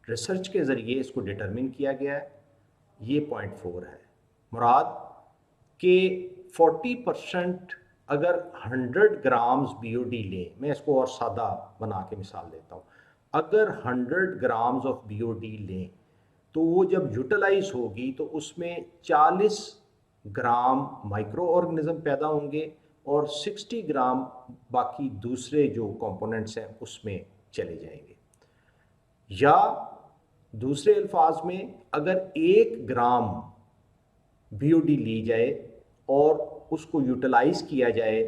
रिसर्च के ज़रिए इसको डिटरमिन किया गया है। ये 0.4 है। मुराद के 40% अगर 100 ग्राम्स BOD लें, मैं इसको और सादा बना के मिसाल देता हूँ, अगर 100 ग्राम्स ऑफ BOD लें तो वो जब यूटिलाइज होगी तो उसमें 40 ग्राम माइक्रो ऑर्गेनिज्म पैदा होंगे और 60 ग्राम बाकी दूसरे जो कंपोनेंट्स हैं उसमें चले जाएंगे। या दूसरे अल्फाज में अगर 1 ग्राम BOD ली जाए और उसको यूटिलाइज किया जाए,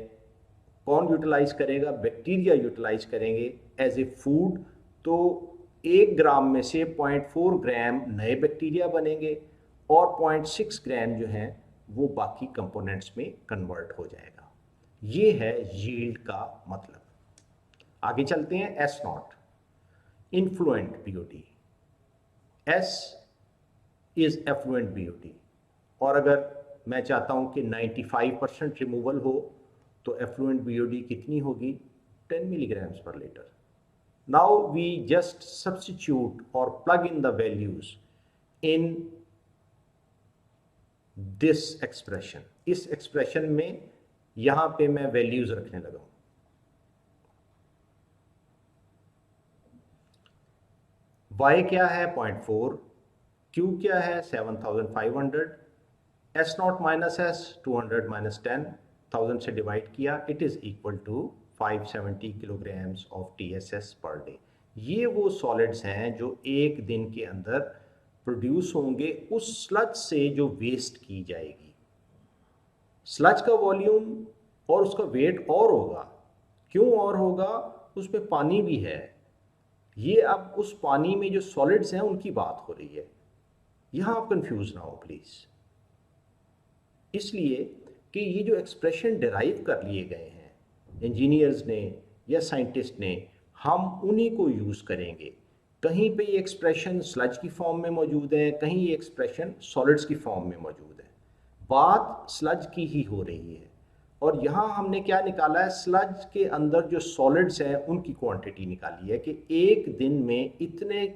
कौन यूटिलाइज करेगा? बैक्टीरिया यूटिलाइज करेंगे एज ए फूड। तो 1 ग्राम में से 0.4 ग्राम नए बैक्टीरिया बनेंगे और 0.6 ग्राम जो हैं वो बाकी कंपोनेंट्स में कन्वर्ट हो जाएगा। ये है यील्ड का मतलब। आगे चलते हैं। S0 influent BOD, S is effluent BOD। और अगर मैं चाहता हूं कि 95% रिमूवल हो तो एफ्लुएंट BOD कितनी होगी? 10 milligrams per litre. Now we just substitute और plug in the values in this expression. इस एक्सप्रेशन में यहां पे मैं वैल्यूज रखने लगा हूं। y क्या है? 0.4, q क्या है? 7500, S0 माइनस S 200 माइनस 10, 1000 से डिवाइड किया, it is equal to 570 kilograms of TSS per day. ये वो सॉलिड्स हैं जो एक दिन के अंदर प्रोड्यूस होंगे उस स्लज से जो वेस्ट की जाएगी। स्लज का वॉल्यूम और उसका वेट और होगा। क्यों और होगा? उसमें पानी भी है। ये अब उस पानी में जो सॉलिड्स हैं उनकी बात हो रही है। यहाँ आप कंफ्यूज ना हो प्लीज़, इसलिए कि ये जो एक्सप्रेशन डिराइव कर लिए गए हैं इंजीनियर्स ने या साइंटिस्ट ने, हम उन्हीं को यूज़ करेंगे। कहीं पे ये एक्सप्रेशन स्लज की फॉर्म में मौजूद है, कहीं ये एक्सप्रेशन सॉलिड्स की फॉर्म में मौजूद है। बात स्लज की ही हो रही है। और यहाँ हमने क्या निकाला है? स्लज के अंदर जो सॉलिड्स हैं उनकी क्वांटिटी निकाली है कि एक दिन में इतने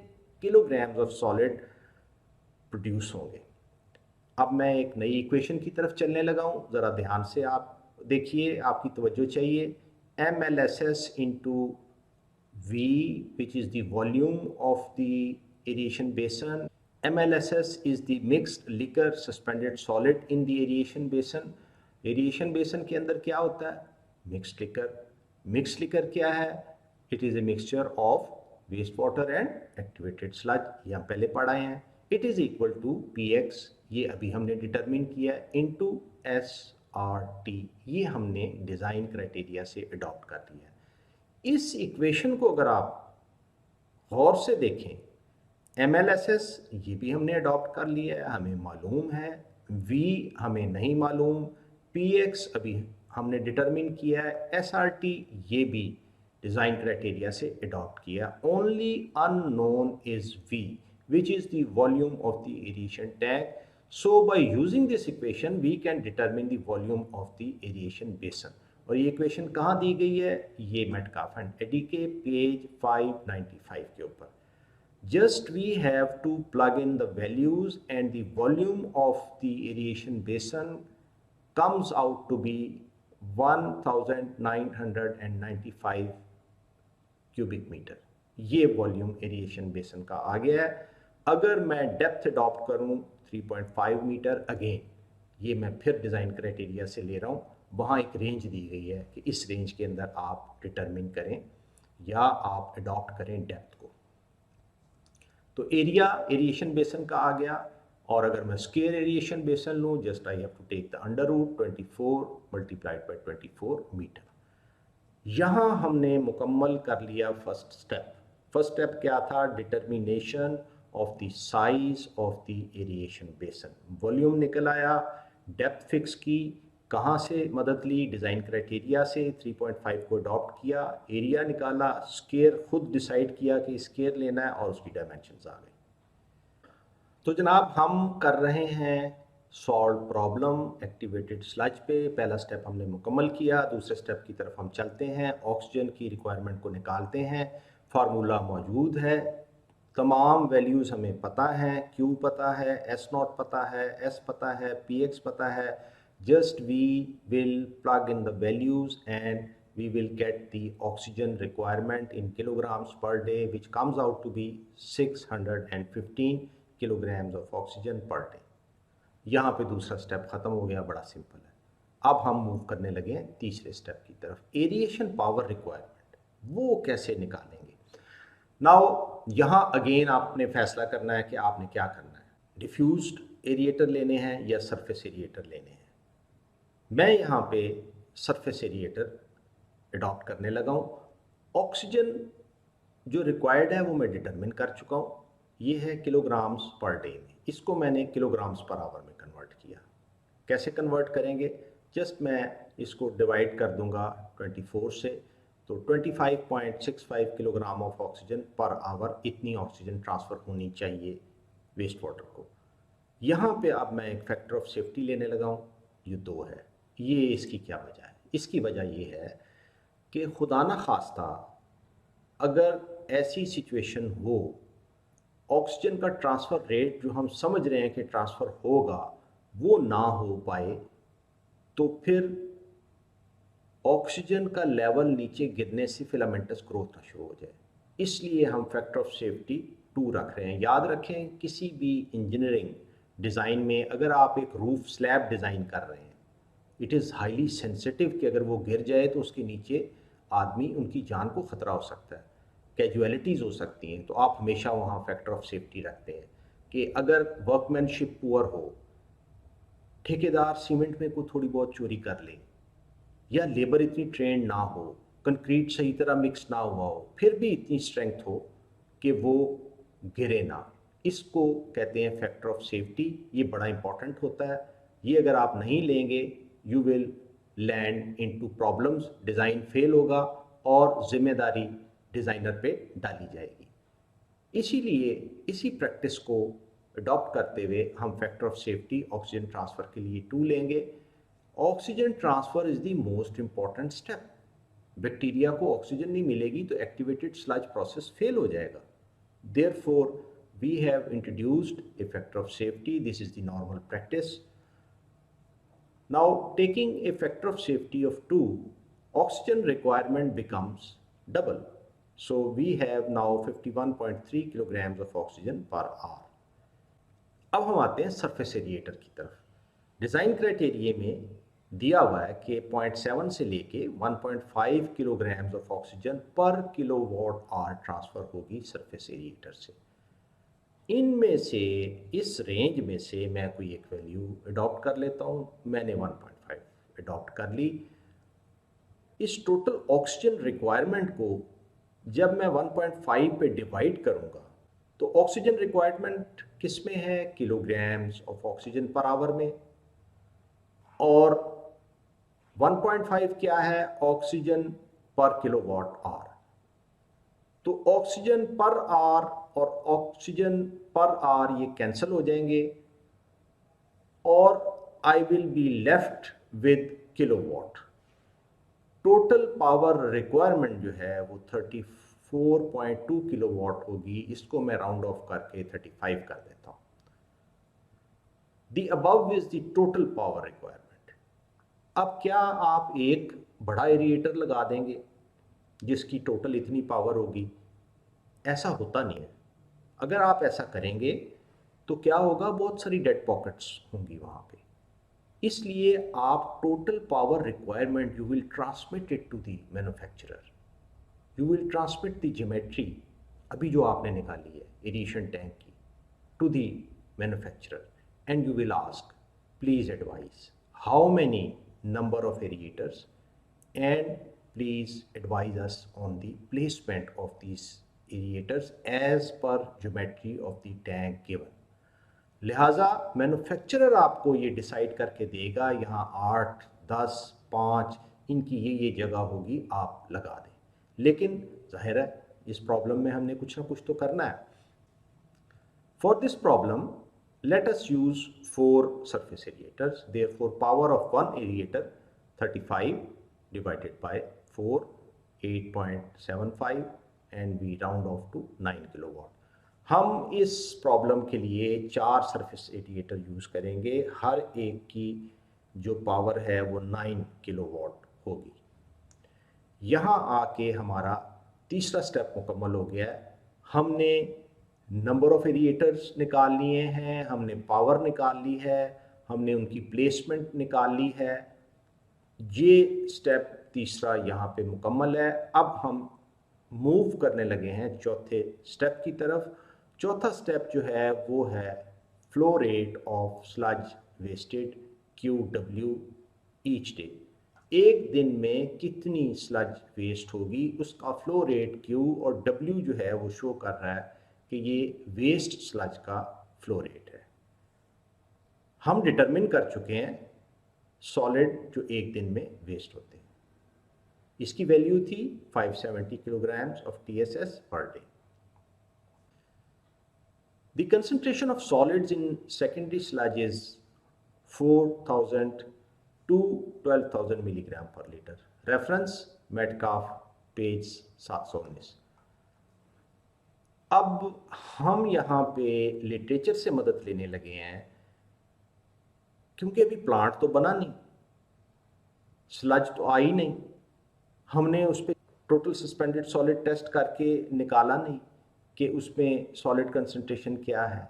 किलोग्राम्स ऑफ सॉलिड प्रोड्यूस होंगे। अब मैं एक नई इक्वेशन की तरफ चलने लगा हूँ, ज़रा ध्यान से आप देखिए, आपकी तवज्जो चाहिए। MLSS into V which is the volume of the aeration basin. MLSS is the mixed liquor suspended solid in the aeration basin. Aeration बेसन के अंदर क्या होता है? Mixed liquor. मिक्स्ड लिकर क्या है? It is a mixture of waste water and activated sludge. ये हम पहले पढ़ाए हैं। It is equal to PX, ये अभी हमने डिटरमिन किया है, इंटू SRT, ये हमने डिज़ाइन क्राइटेरिया से अडॉप्ट कर लिया है। इस इक्वेशन को अगर आप गौर से देखें, MLSS ये भी हमने अडॉप्ट कर लिया है, हमें मालूम है। V हमें नहीं मालूम। PX अभी हमने डिटरमिन किया है। SRT ये भी डिज़ाइन क्राइटेरिया से अडॉप्ट किया। Only unknown is V, which is the volume of the aeration tank. So by using this equation we can determine the volume of the aeration basin. और ये equation कहाँ दी गई है? ये मेटकाफ एंड एडी के page 595 के ऊपर। Just we have to plug in the values and the volume of the aeration basin comes out to be 1995 cubic metre. ये वॉल्यूम एरिएशन बेसन का आ गया है। अगर मैं डेप्थ अडॉप्ट करूं 3.5 मीटर, अगेन ये मैं फिर डिज़ाइन क्राइटेरिया से ले रहा हूँ, वहाँ एक रेंज दी गई है कि इस रेंज के अंदर आप डिटरमिन करें या आप अडॉप्ट करें डेप्थ को। तो एरिया एरिएशन बेसन का आ गया, और अगर मैं स्क्वायर एरिएशन बेसन लूँ, just I have to take the under root 24 multiplied by 24 metre. यहाँ हमने मुकम्मल कर लिया फर्स्ट स्टेप। फर्स्ट स्टेप क्या था? Determination of the size of the aeration बेसन। वॉल्यूम निकल आया, डेप्थ फिक्स की, कहाँ से मदद ली? डिज़ाइन क्राइटेरिया से 3.5 को अडॉप्ट किया, एरिया निकाला, स्क्वायर खुद डिसाइड किया कि स्क्वायर लेना है और उसकी डायमेंशंस आ गई। तो जनाब हम कर रहे हैं सॉल्व प्रॉब्लम एक्टिवेटेड स्लज पे। पहला स्टेप हमने मुकम्मल किया, दूसरे स्टेप की तरफ हम चलते हैं। ऑक्सीजन की रिक्वायरमेंट को निकालते हैं। फार्मूला मौजूद है, तमाम वैल्यूज़ हमें पता हैं, Q पता है, S0 पता है, S पता है, PX पता है। Just we will plug in the values and we will get the oxygen requirement in kilograms per day, which comes out to be 615 kilograms of oxygen per day. यहाँ पे दूसरा step ख़त्म हो गया, बड़ा सिंपल है। अब हम मूव करने लगे हैं तीसरे स्टेप की तरफ, एरिएशन पावर रिक्वायरमेंट। वो कैसे निकालेंगे? नाउ यहाँ अगेन आपने फैसला करना है कि आपने क्या करना है, डिफ्यूज्ड एरिएटर लेने हैं या सरफेस एरिएटर लेने हैं। मैं यहाँ पे सरफेस एरिएटर अडॉप्ट करने लगा हूँ। ऑक्सीजन जो रिक्वायर्ड है वो मैं डिटरमिन कर चुका हूँ, ये है किलोग्राम्स पर डे में। इसको मैंने किलोग्राम्स पर आवर में कन्वर्ट किया। कैसे कन्वर्ट करेंगे? जस्ट मैं इसको डिवाइड कर दूंगा 24 से, तो 25.65 kilogram of oxygen per hour, इतनी ऑक्सीजन ट्रांसफ़र होनी चाहिए वेस्ट वाटर को। यहाँ पे अब मैं एक फैक्टर ऑफ सेफ्टी लेने लगा हूँ, ये 2 है। ये इसकी क्या वजह है? इसकी वजह ये है कि खुदा न खास्ता अगर ऐसी सिचुएशन हो, ऑक्सीजन का ट्रांसफ़र रेट जो हम समझ रहे हैं कि ट्रांसफ़र होगा वो ना हो पाए, तो फिर ऑक्सीजन का लेवल नीचे गिरने से फिलामेंटस ग्रोथ ना शुरू हो जाए। इसलिए हम फैक्टर ऑफ सेफ्टी 2 रख रहे हैं। याद रखें, किसी भी इंजीनियरिंग डिज़ाइन में अगर आप एक रूफ स्लैब डिज़ाइन कर रहे हैं, इट इज़ हाईली सेंसिटिव कि अगर वो गिर जाए तो उसके नीचे आदमी, उनकी जान को ख़तरा हो सकता है, कैजुअलिटीज़ हो सकती हैं। तो आप हमेशा वहाँ फैक्टर ऑफ सेफ्टी रखते हैं कि अगर वर्कमैनशिप पुअर हो, ठेकेदार सीमेंट में कोई थोड़ी बहुत चोरी कर ले, या लेबर इतनी ट्रेंड ना हो, कंक्रीट सही तरह मिक्स ना हुआ हो, फिर भी इतनी स्ट्रेंथ हो कि वो गिरे ना, इसको कहते हैं फैक्टर ऑफ सेफ्टी। ये बड़ा इंपॉर्टेंट होता है। ये अगर आप नहीं लेंगे, you will land into problems, design fail होगा और जिम्मेदारी डिज़ाइनर पे डाली जाएगी। इसीलिए इसी प्रैक्टिस को अडॉप्ट करते हुए हम factor of safety oxygen transfer के लिए 2 लेंगे। Oxygen transfer is the most important step. Bacteria को ऑक्सीजन नहीं मिलेगी तो एक्टिवेटेड स्लज प्रोसेस फेल हो जाएगा। Therefore we have introduced a factor of safety. This is the normal practice. Now, taking a factor of safety of 2, oxygen requirement becomes double. So, we have now 51.3 kilograms of oxygen per hour. अब हम आते हैं surface एरिएटर की तरफ। Design criteria में दिया हुआ है कि 0.7 से लेके 1.5 किलोग्राम्स ऑफ ऑक्सीजन पर किलोवाट आवर ट्रांसफ़र होगी सरफेस एरिएटर से। इनमें से, इस रेंज में से मैं कोई एक वैल्यू अडॉप्ट कर लेता हूँ। मैंने 1.5 अडॉप्ट कर ली। इस टोटल ऑक्सीजन रिक्वायरमेंट को जब मैं 1.5 पे डिवाइड करूँगा तो ऑक्सीजन रिक्वायरमेंट किस में है? Kilograms of oxygen per hour में। और 1.5 क्या है? ऑक्सीजन पर किलोवाट आवर। तो ऑक्सीजन पर आवर और ऑक्सीजन पर आवर ये कैंसिल हो जाएंगे और I will be left with kilowatt. Total power requirement जो है वो 34.2 किलोवाट होगी। इसको मैं राउंड ऑफ करके 35 कर देता हूँ। The above is the total power requirement. अब क्या आप एक बड़ा एरिएटर लगा देंगे जिसकी टोटल इतनी पावर होगी? ऐसा होता नहीं है। अगर आप ऐसा करेंगे तो क्या होगा? बहुत सारी डेड पॉकेट्स होंगी वहाँ पे। इसलिए आप total power requirement you will transmit it to the manufacturer, you will transmit the geometry अभी जो आपने निकाली है एरिएशन टैंक की to the manufacturer, and you will ask please advise how many number of aerators and please advise us on the placement of these aerators as per geometry of the tank given। लिहाजा manufacturer आपको ये decide करके देगा यहाँ 8, 10, 5 इनकी ये जगह होगी, आप लगा दें। लेकिन जाहिर है इस प्रॉब्लम में हमने कुछ ना कुछ तो करना है। For this problem let us use 4 surface aerators, therefore power of one aerator 35 divided by 4, 8.75 and we round off to 9 kilowatt. हम इस प्रॉब्लम के लिए 4 सरफेस एरिएटर यूज़ करेंगे, हर एक की जो पावर है वो 9 किलोवाट होगी। यहाँ आके हमारा तीसरा स्टेप मुकम्मल हो गया है। हमने नंबर ऑफ एरिएटर्स निकाल लिए हैं, हमने पावर निकाल ली है, हमने उनकी प्लेसमेंट निकाल ली है। ये स्टेप तीसरा यहाँ पे मुकम्मल है। अब हम मूव करने लगे हैं चौथे स्टेप की तरफ। चौथा स्टेप जो है वो है flow rate of sludge wasted QW each day. एक दिन में कितनी स्लज वेस्ट होगी उसका फ्लो रेट Q और W जो है वो शो कर रहा है कि ये वेस्ट स्लज का फ्लो रेट है। हम डिटरमिन कर चुके हैं सॉलिड जो एक दिन में वेस्ट होते हैं, इसकी वैल्यू थी 570 kilograms of TSS per day। The concentration of solids in secondary sludge is 4,000 to 12,000 milligram per liter। Reference Metcalfe page 719। अब हम यहाँ पे लिटरेचर से मदद लेने लगे हैं क्योंकि अभी प्लांट तो बना नहीं, स्लज तो आई नहीं, हमने उस पर टोटल सस्पेंडेड सॉलिड टेस्ट करके निकाला नहीं कि उसमें सॉलिड कंसंट्रेशन क्या है।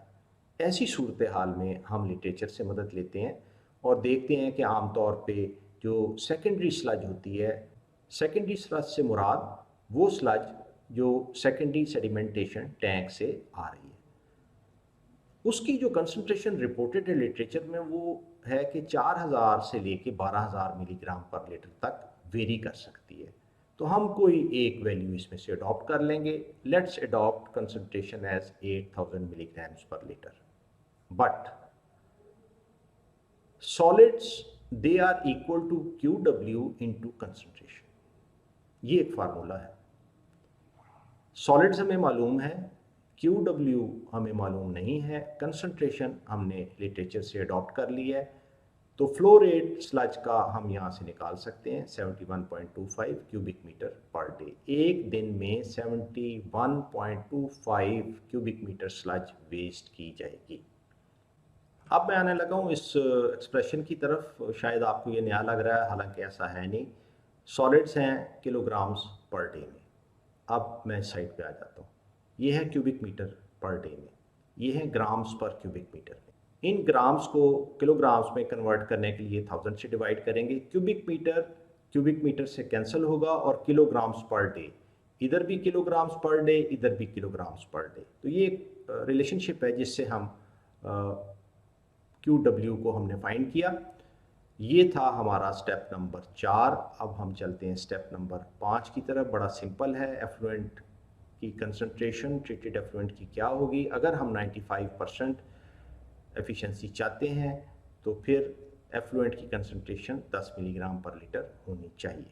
ऐसी सूरत हाल में हम लिटरेचर से मदद लेते हैं और देखते हैं कि आमतौर पे जो सेकेंडरी स्लज होती है, सेकेंडरी स्लज से मुराद वो स्लज जो सेकेंडरी सेडिमेंटेशन टैंक से आ रही है, उसकी जो कंसंट्रेशन रिपोर्टेड है लिटरेचर में वो है कि 4000 से लेके 12000 मिलीग्राम पर लीटर तक वेरी कर सकती है। तो हम कोई एक वैल्यू इसमें से अडॉप्ट कर लेंगे। Let's adopt concentration as 8000 milligrams per litre. But solids they are equal to QW into concentration, ये एक फार्मूला है। सॉलिड्स हमें मालूम है, QW हमें मालूम नहीं है, कंसंट्रेशन हमने लिटरेचर से अडॉप्ट कर ली है। तो फ्लो रेट स्लज का हम यहाँ से निकाल सकते हैं 71.25 क्यूबिक मीटर पर डे। एक दिन में 71.25 क्यूबिक मीटर स्लज वेस्ट की जाएगी। अब मैं आने लगा हूँ इस एक्सप्रेशन की तरफ। शायद आपको ये नया लग रहा है, हालांकि ऐसा है नहीं। सॉलिड्स हैं किलोग्राम्स पर डे में। अब मैं साइड पे आ जाता हूँ। ये है क्यूबिक मीटर पर डे में, ये है ग्राम्स पर क्यूबिक मीटर में। इन ग्राम्स को किलोग्राम्स में कन्वर्ट करने के लिए 1000 से डिवाइड करेंगे। क्यूबिक मीटर से कैंसिल होगा और किलोग्राम्स पर डे, इधर भी किलोग्राम्स पर डे, इधर भी किलोग्राम्स पर डे। तो ये एक रिलेशनशिप है जिससे हम QW को हमने फाइंड किया। ये था हमारा स्टेप नंबर 4। अब हम चलते हैं स्टेप नंबर 5 की तरफ। बड़ा सिंपल है। एफ्लुएंट की कंसंट्रेशन ट्रीटेड एफ्लुएंट की क्या होगी? अगर हम 95% एफिशिएंसी चाहते हैं तो फिर एफ्लुएंट की कंसंट्रेशन 10 मिलीग्राम पर लीटर होनी चाहिए।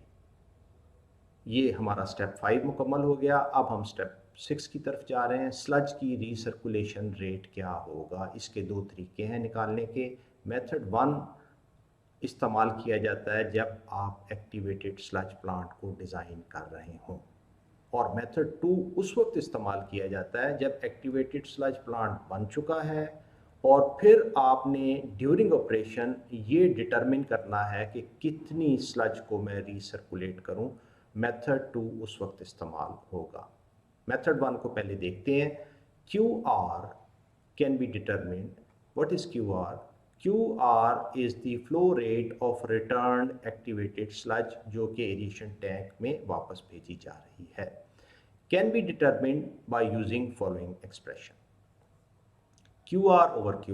ये हमारा स्टेप 5 मुकम्मल हो गया। अब हम स्टेप 6 की तरफ जा रहे हैं। स्लज की रीसर्कुलेशन रेट क्या होगा? इसके 2 तरीके हैं निकालने के। मेथड 1 इस्तेमाल किया जाता है जब आप एक्टिवेटेड स्लज प्लांट को डिज़ाइन कर रहे हों, और मेथड 2 उस वक्त इस्तेमाल किया जाता है जब एक्टिवेटेड स्लज प्लांट बन चुका है और फिर आपने ड्यूरिंग ऑपरेशन ये डिटरमिन करना है कि कितनी स्लज को मैं रीसर्कुलेट करूं। मेथड 2 उस वक्त इस्तेमाल होगा। मेथड 1 को पहले देखते हैं। QR can be determined. What is QR? QR is the flow rate of return activated sludge जो कि एरिएशन टैंक में वापस भेजी जा रही है, can be determined by using following expression. QR over Q,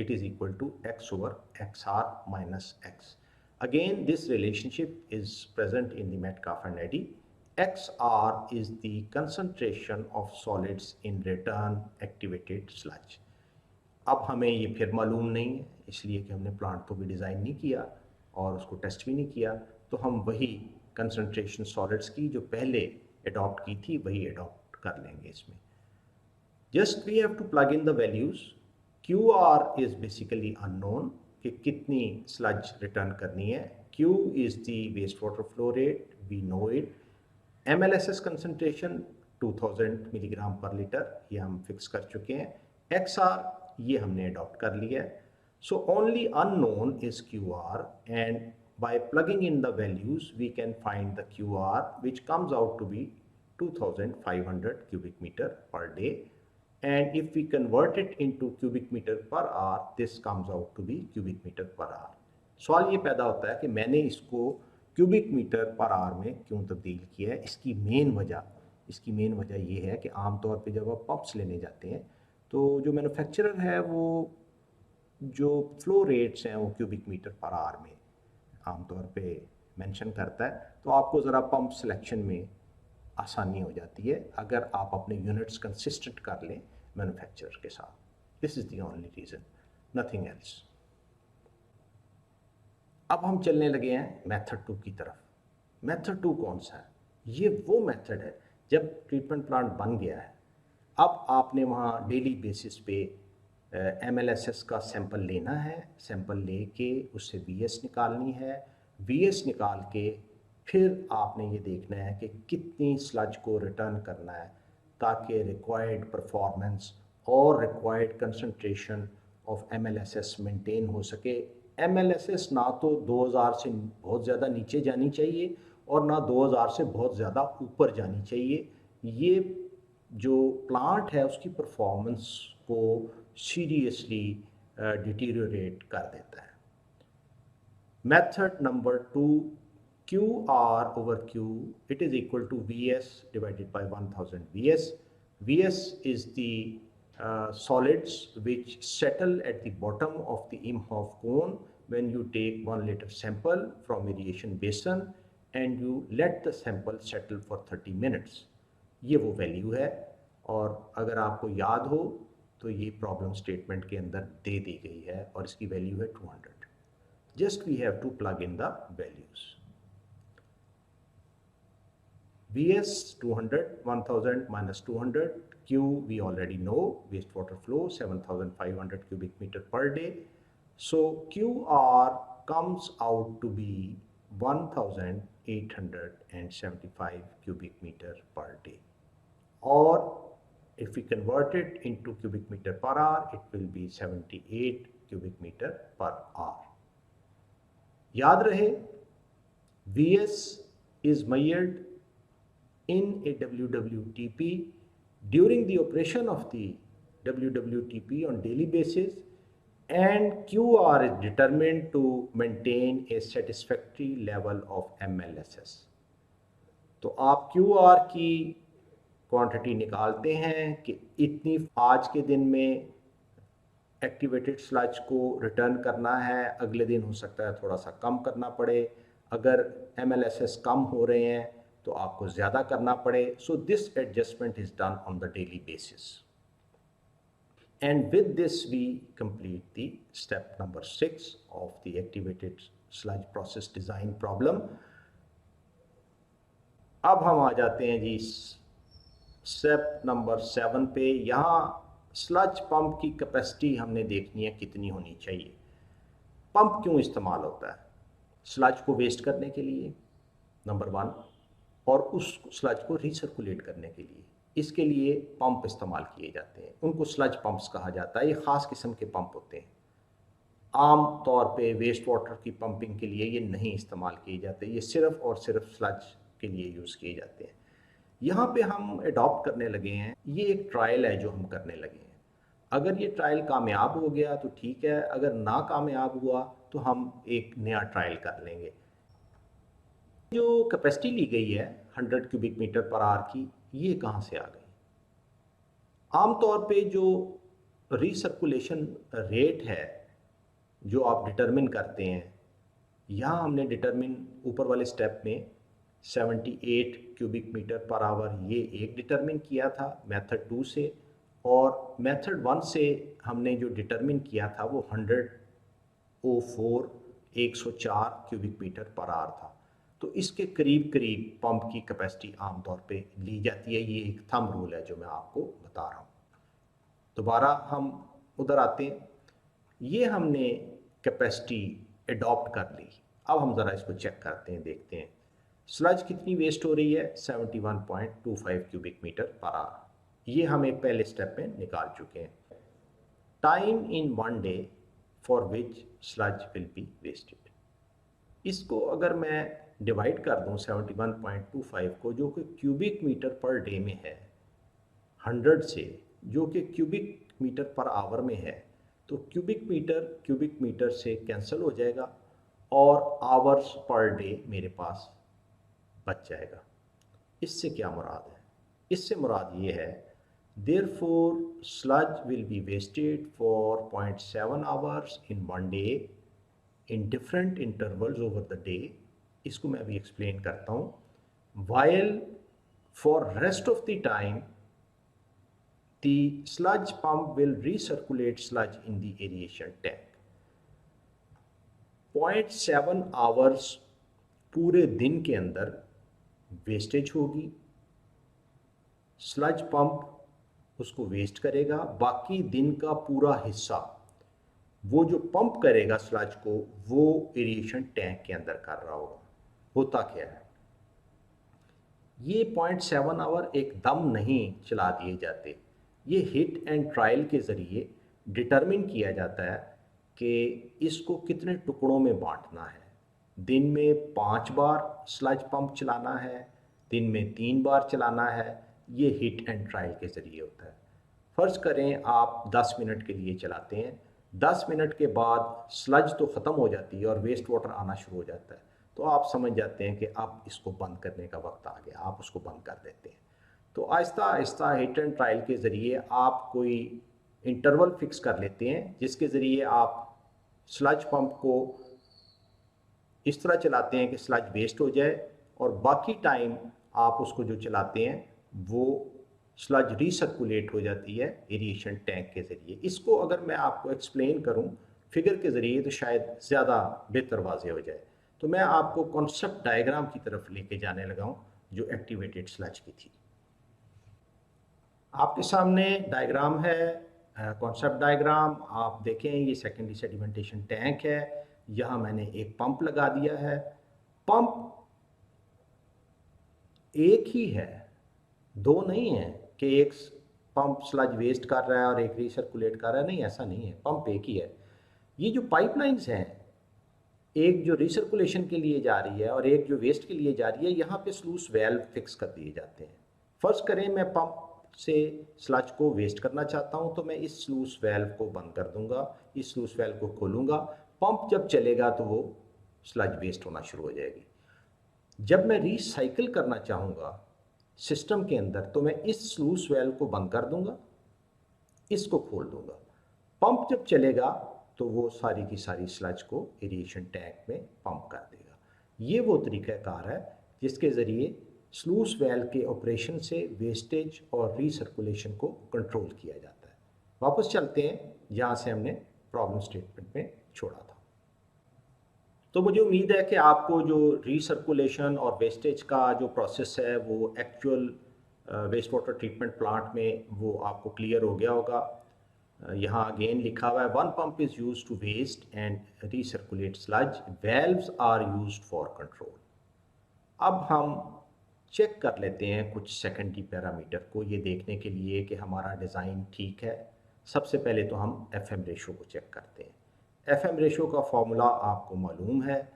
it is equal to X over XR minus X. Again, this relationship is present in the Metcalfe and Eddy. XR is the concentration of solids in return activated sludge. अब हमें ये फिर मालूम नहीं है, इसलिए कि हमने प्लांट तो भी डिज़ाइन नहीं किया और उसको टेस्ट भी नहीं किया, तो हम वही कंसनट्रेशन सॉलिड्स की जो पहले अडॉप्ट की थी वही अडॉप्ट कर लेंगे इसमें. Just we have to plug in the values. QR is basically unknown कि कितनी sludge return करनी है. Q is the wastewater flow rate, we know it. MLSS concentration 2000 milligram पर लीटर, ये हम फिक्स कर चुके हैं. XR ये हमने अडॉप्ट कर लिया है. So only unknown is QR, and by plugging in the values we can find the QR, which comes out to be 2500 cubic meter per day. And if we convert it into cubic meter per hour, this comes out to be cubic meter per hour. सवाल ये पैदा होता है कि मैंने इसको cubic metre per hour में क्यों तब्दील किया है. इसकी मेन वजह ये है कि आमतौर पे जब आप पंप्स लेने जाते हैं तो जो मैन्युफैक्चरर है वो जो फ्लो रेट्स हैं वो क्यूबिक मीटर पर आवर में आमतौर पे मेंशन करता है, तो आपको ज़रा पंप सिलेक्शन में आसानी हो जाती है अगर आप अपने यूनिट्स कंसिस्टेंट कर लें मैन्युफैक्चरर के साथ. This is the only reason, nothing else. अब हम चलने लगे हैं मेथड 2 की तरफ. मेथड 2 कौन सा है? ये वो मेथड है जब ट्रीटमेंट प्लांट बन गया है, अब आपने वहाँ डेली बेसिस पे MLSS का सैंपल लेना है. सैंपल लेके उससे VS निकालनी है. VS निकाल के फिर आपने ये देखना है कि कितनी स्लज को रिटर्न करना है ताकि रिक्वायर्ड परफॉर्मेंस और required concentration of MLSS maintain हो सके. MLSS ना तो 2000 से बहुत ज़्यादा नीचे जानी चाहिए और ना 2000 से बहुत ज़्यादा ऊपर जानी चाहिए. ये जो प्लांट है उसकी परफॉर्मेंस को सीरियसली डिटीरियोरेट कर देता है. Method number 2, QR over Q, it is equal to VS divided by 1000 VS. VS is the solids which settle at the bottom of the Imhoff cone when you take 1 liter sample from aeration basin and you let the sample settle for 30 minutes. ये वो value है और अगर आपको याद हो तो ये प्रॉब्लम स्टेटमेंट के अंदर दे दी गई है और इसकी वैल्यू है 200. Just we have to plug in the values. VS 200, 1000 minus 200, Q we already know, wastewater flow 7500 cubic meter per day. So QR comes out to be 1875 cubic meter per day. Or if we convert it into cubic meter per hour, it will be 78 cubic meter per hour. याद रहे, VS is measured in a WWTP during the operation of the WWTP on daily basis, and QR is determined to maintain a satisfactory level of MLSS. तो आप QR की quantity निकालते हैं कि इतनी आज के दिन में एक्टिवेटेड स्लज को रिटर्न करना है, अगले दिन हो सकता है थोड़ा सा कम करना पड़े, अगर MLSS कम हो रहे हैं तो आपको ज़्यादा करना पड़े. So this adjustment is done on the daily basis. And with this we complete the step number 6 of the activated sludge process design problem. अब हम आ जाते हैं जी स्टेप नंबर 7 पे. यहाँ स्लज पंप की कैपेसिटी हमने देखनी है कितनी होनी चाहिए. पंप क्यों इस्तेमाल होता है? स्लज को वेस्ट करने के लिए नंबर 1, और उस स्लज को रिसर्कुलेट करने के लिए. इसके लिए पंप इस्तेमाल किए जाते हैं, उनको स्लज पंप्स कहा जाता है. ये ख़ास किस्म के पंप होते हैं. आम तौर पे वेस्ट वाटर की पंपिंग के लिए ये नहीं इस्तेमाल किए जाते, ये सिर्फ़ और सिर्फ स्लज के लिए यूज़ किए जाते हैं. यहाँ पे हम अडॉप्ट करने लगे हैं, ये एक ट्रायल है जो हम करने लगे हैं. अगर ये ट्रायल कामयाब हो गया तो ठीक है, अगर ना कामयाब हुआ तो हम एक नया ट्रायल कर लेंगे। जो कैपेसिटी ली गई है 100 क्यूबिक मीटर पर आवर की, ये कहाँ से आ गई? आमतौर पे जो रिसर्कुलेशन रेट है जो आप डिटरमिन करते हैं, यहाँ हमने डिटरमिन ऊपर वाले स्टेप में 78 क्यूबिक मीटर पर आवर ये एक डिटरमिन किया था मेथड 2 से, और मेथड 1 से हमने जो डिटरमिन किया था वो 104 क्यूबिक मीटर पर आवर था। तो इसके करीब करीब पंप की कैपेसिटी आमतौर पे ली जाती है। ये एक थंब रूल है जो मैं आपको बता रहा हूँ। दोबारा हम उधर आते हैं। ये हमने कैपेसिटी एडॉप्ट कर ली। अब हम ज़रा इसको चेक करते हैं, देखते हैं स्लज कितनी वेस्ट हो रही है। 71.25 क्यूबिक मीटर पर आवर, ये हम एक पहले स्टेप में निकाल चुके हैं। Time in 1 day for which sludge will be wasted, इसको अगर मैं डिवाइड कर दूं 71.25 को, जो कि क्यूबिक मीटर पर डे में है, 100 से जो कि क्यूबिक मीटर पर आवर में है, तो क्यूबिक मीटर से कैंसिल हो जाएगा और आवर्स पर डे मेरे पास बच जाएगा। इससे क्या मुराद है? इससे मुराद ये है, therefore sludge will be wasted for 0.7 hours in 1 day in different intervals over the day। इसको मैं अभी एक्सप्लेन करता हूँ। while for rest of the time the sludge pump will recirculate sludge in the aeration tank। 0.7 hours पूरे दिन के अंदर wastage होगी, स्लज पंप उसको वेस्ट करेगा। बाकी दिन का पूरा हिस्सा वो जो पंप करेगा स्लज को, वो एरिएशन टैंक के अंदर कर रहा होगा। होता क्या है, ये 0.7 आवर एकदम नहीं चला दिए जाते। ये हिट एंड ट्रायल के ज़रिए डिटरमिन किया जाता है कि इसको कितने टुकड़ों में बांटना है। दिन में 5 बार स्लज पंप चलाना है, दिन में 3 बार चलाना है। ये हिट एंड ट्रायल के ज़रिए होता है। फ़र्ज़ करें आप 10 मिनट के लिए चलाते हैं, 10 मिनट के बाद स्लज तो ख़त्म हो जाती है और वेस्ट वाटर आना शुरू हो जाता है, तो आप समझ जाते हैं कि अब इसको बंद करने का वक्त आ गया, आप उसको बंद कर देते हैं। तो Aahista Aahista hit and trial के ज़रिए आप कोई इंटरवल फिक्स कर लेते हैं, जिसके ज़रिए आप स्लज पंप को इस तरह चलाते हैं कि स्लज वेस्ट हो जाए, और बाकी टाइम आप उसको जो चलाते हैं वो स्लज रिसर्कुलेट हो जाती है एरिएशन टैंक के ज़रिए। इसको अगर मैं आपको एक्सप्लेन करूं फिगर के ज़रिए तो शायद ज़्यादा बेहतर वाज़ेह हो जाए। तो मैं आपको कॉन्सेप्ट डायग्राम की तरफ लेके जाने लगा हूं जो एक्टिवेटेड स्लज की थी। आपके सामने डायग्राम है, कॉन्सेप्ट डायग्राम। आप देखें ये सेकेंडरी सेडिमेंटेशन टैंक है, यहाँ मैंने एक पंप लगा दिया है। पंप एक ही है, दो नहीं है कि एक पंप स्लज वेस्ट कर रहा है और एक रिसर्कुलेट कर रहा है, नहीं, ऐसा नहीं है। पंप एक ही है। ये जो पाइपलाइंस हैं, एक जो रिसर्कुलेशन के लिए जा रही है और एक जो वेस्ट के लिए जा रही है, यहाँ पे स्लूस वेल्व फिक्स कर दिए जाते हैं। फर्ज करें मैं पंप से स्लज को वेस्ट करना चाहता हूँ, तो मैं इस स्लूस वेल्व को बंद कर दूंगा, इस स्लूस वेल्व को खोलूंगा। पंप जब चलेगा तो वो स्लज वेस्ट होना शुरू हो जाएगी। जब मैं रिसाइकिल करना चाहूँगा सिस्टम के अंदर, तो मैं इस स्लूस वेल्व को बंद कर दूंगा, इसको खोल दूंगा। पंप जब चलेगा तो वो सारी की सारी स्लज को एरिएशन टैंक में पंप कर देगा। ये वो तरीक़ाकार है जिसके ज़रिए स्लूस वेल्व के ऑपरेशन से वेस्टेज और रीसर्कुलेशन को कंट्रोल किया जाता है। वापस चलते हैं जहाँ से हमने प्रॉब्लम स्टेटमेंट में छोड़ा था। तो मुझे उम्मीद है कि आपको जो रीसर्कुलेशन और वेस्टेज का जो प्रोसेस है वो actual waste water treatment plant में वो आपको क्लियर हो गया होगा। यहाँ अगेन लिखा हुआ है, one pump is used to waste and recirculate sludge, valves are used for control. अब हम चेक कर लेते हैं कुछ सेकेंडरी पैरामीटर को, ये देखने के लिए कि हमारा डिज़ाइन ठीक है। सबसे पहले तो हम FM रेशो को चेक करते हैं। FM रेशो का फॉर्मूला आपको मालूम है,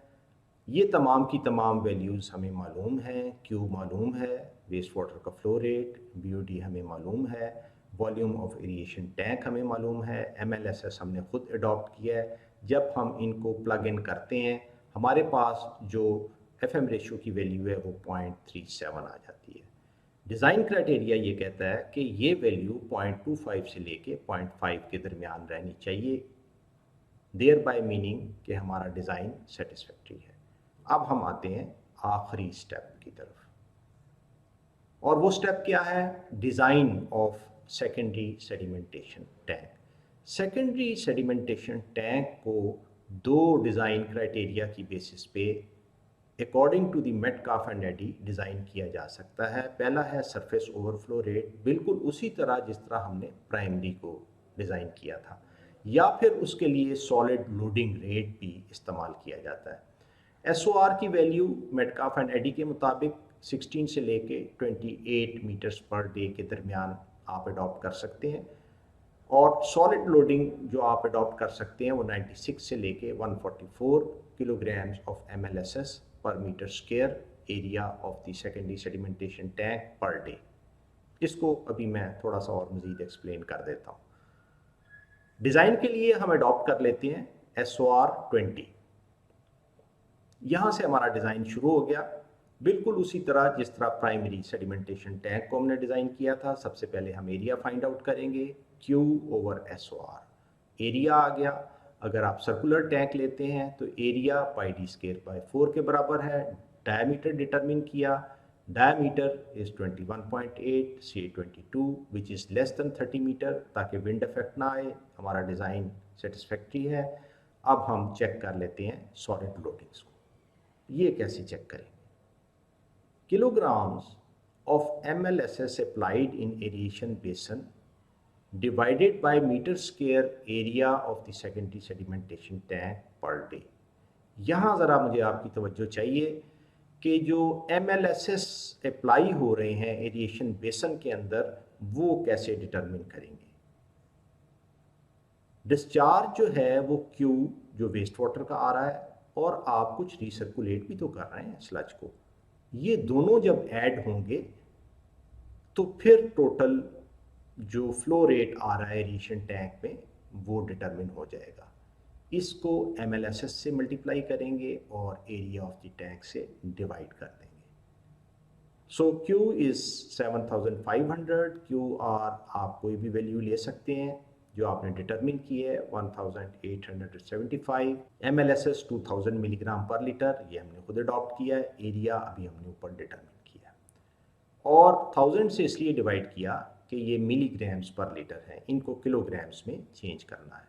ये तमाम की तमाम वैल्यूज़ हमें मालूम हैं। Q मालूम है, वेस्ट वाटर का फ्लो रेट, BOD हमें मालूम है, वॉल्यूम ऑफ एरिएशन टैंक हमें मालूम है, MLS हमने खुद अडॉप्ट किया है। जब हम इनको प्लग इन करते हैं हमारे पास जो FM रेशो की वैल्यू है वो 0.37 आ जाती है। डिज़ाइन क्राइटेरिया ये कहता है कि ये वैल्यू 0.25 से लेके 0.5 के दरमियान रहनी चाहिए, देयर बाय मीनिंग कि हमारा डिज़ाइन सेटिस्फैक्ट्री है। अब हम आते हैं आखिरी स्टेप की तरफ, और वो स्टेप क्या है? Design of secondary sedimentation tank. Secondary sedimentation tank को दो डिज़ाइन क्राइटेरिया की बेसिस पे according to the Metcalf and Eddy design किया जा सकता है। पहला है सरफेस ओवरफ्लो रेट, बिल्कुल उसी तरह जिस तरह हमने प्राइमरी को डिज़ाइन किया था, या फिर उसके लिए सॉलिड लोडिंग रेट भी इस्तेमाल किया जाता है। SOR की वैल्यू मेटकाफ एंड एडी के मुताबिक 16 से लेके 28 मीटर्स पर डे के दरमियान आप अडॉप्ट कर सकते हैं, और सॉलिड लोडिंग जो आप अडॉप्ट कर सकते हैं वो 96 से लेके 144 kilograms of MLSS per metre square area of the secondary sedimentation tank per day. इसको अभी मैं थोड़ा सा और मज़ीद एक्सप्लेन कर देता हूँ। डिज़ाइन के लिए हम अडॉप्ट कर लेते हैं SOR 20। यहाँ से हमारा डिज़ाइन शुरू हो गया, बिल्कुल उसी तरह जिस तरह प्राइमरी सेडिमेंटेशन टैंक को हमने डिज़ाइन किया था। सबसे पहले हम एरिया फाइंड आउट करेंगे, Q ओवर SOR। एरिया आ गया। अगर आप सर्कुलर टैंक लेते हैं तो area pi D square by 4 के बराबर है। डायमीटर डिटरमिन किया, diameter is 21.8, C 22 which is less than 30 metre, ताकि विंड इफेक्ट ना आए। हमारा डिज़ाइन सेटिस्फैक्ट्री है। अब हम चेक कर लेते हैं सॉलिड लोडिंग्स को। ये कैसे चेक करें? kilograms of MLSS applied in aeration basin divided by meter square area of the secondary sedimentation tank per day। यहाँ ज़रा मुझे आपकी तवज्जो चाहिए कि जो MLSS अप्लाई हो रहे हैं एरिएशन बेसन के अंदर वो कैसे डिटरमिन करेंगे। डिस्चार्ज जो है वो Q जो वेस्ट वाटर का आ रहा है, और आप कुछ रिसर्कुलेट भी तो कर रहे हैं स्लज को। ये दोनों जब ऐड होंगे तो फिर टोटल जो फ्लो रेट आ रहा है एरिएशन टैंक में वो डिटरमिन हो जाएगा। इसको MLSS से मल्टीप्लाई करेंगे और एरिया ऑफ द टैंक से डिवाइड कर देंगे। सो Q इज़ 7500, QR आप कोई भी वैल्यू ले सकते हैं जो आपने डिटरमिन की है, 1875। MLSS 2000 मिलीग्राम पर लीटर, ये हमने खुद अडॉप्ट किया है। एरिया अभी हमने ऊपर डिटरमिन किया, और 1000 से इसलिए डिवाइड किया कि ये मिलीग्राम्स पर लीटर है, इनको किलोग्राम्स में चेंज करना है।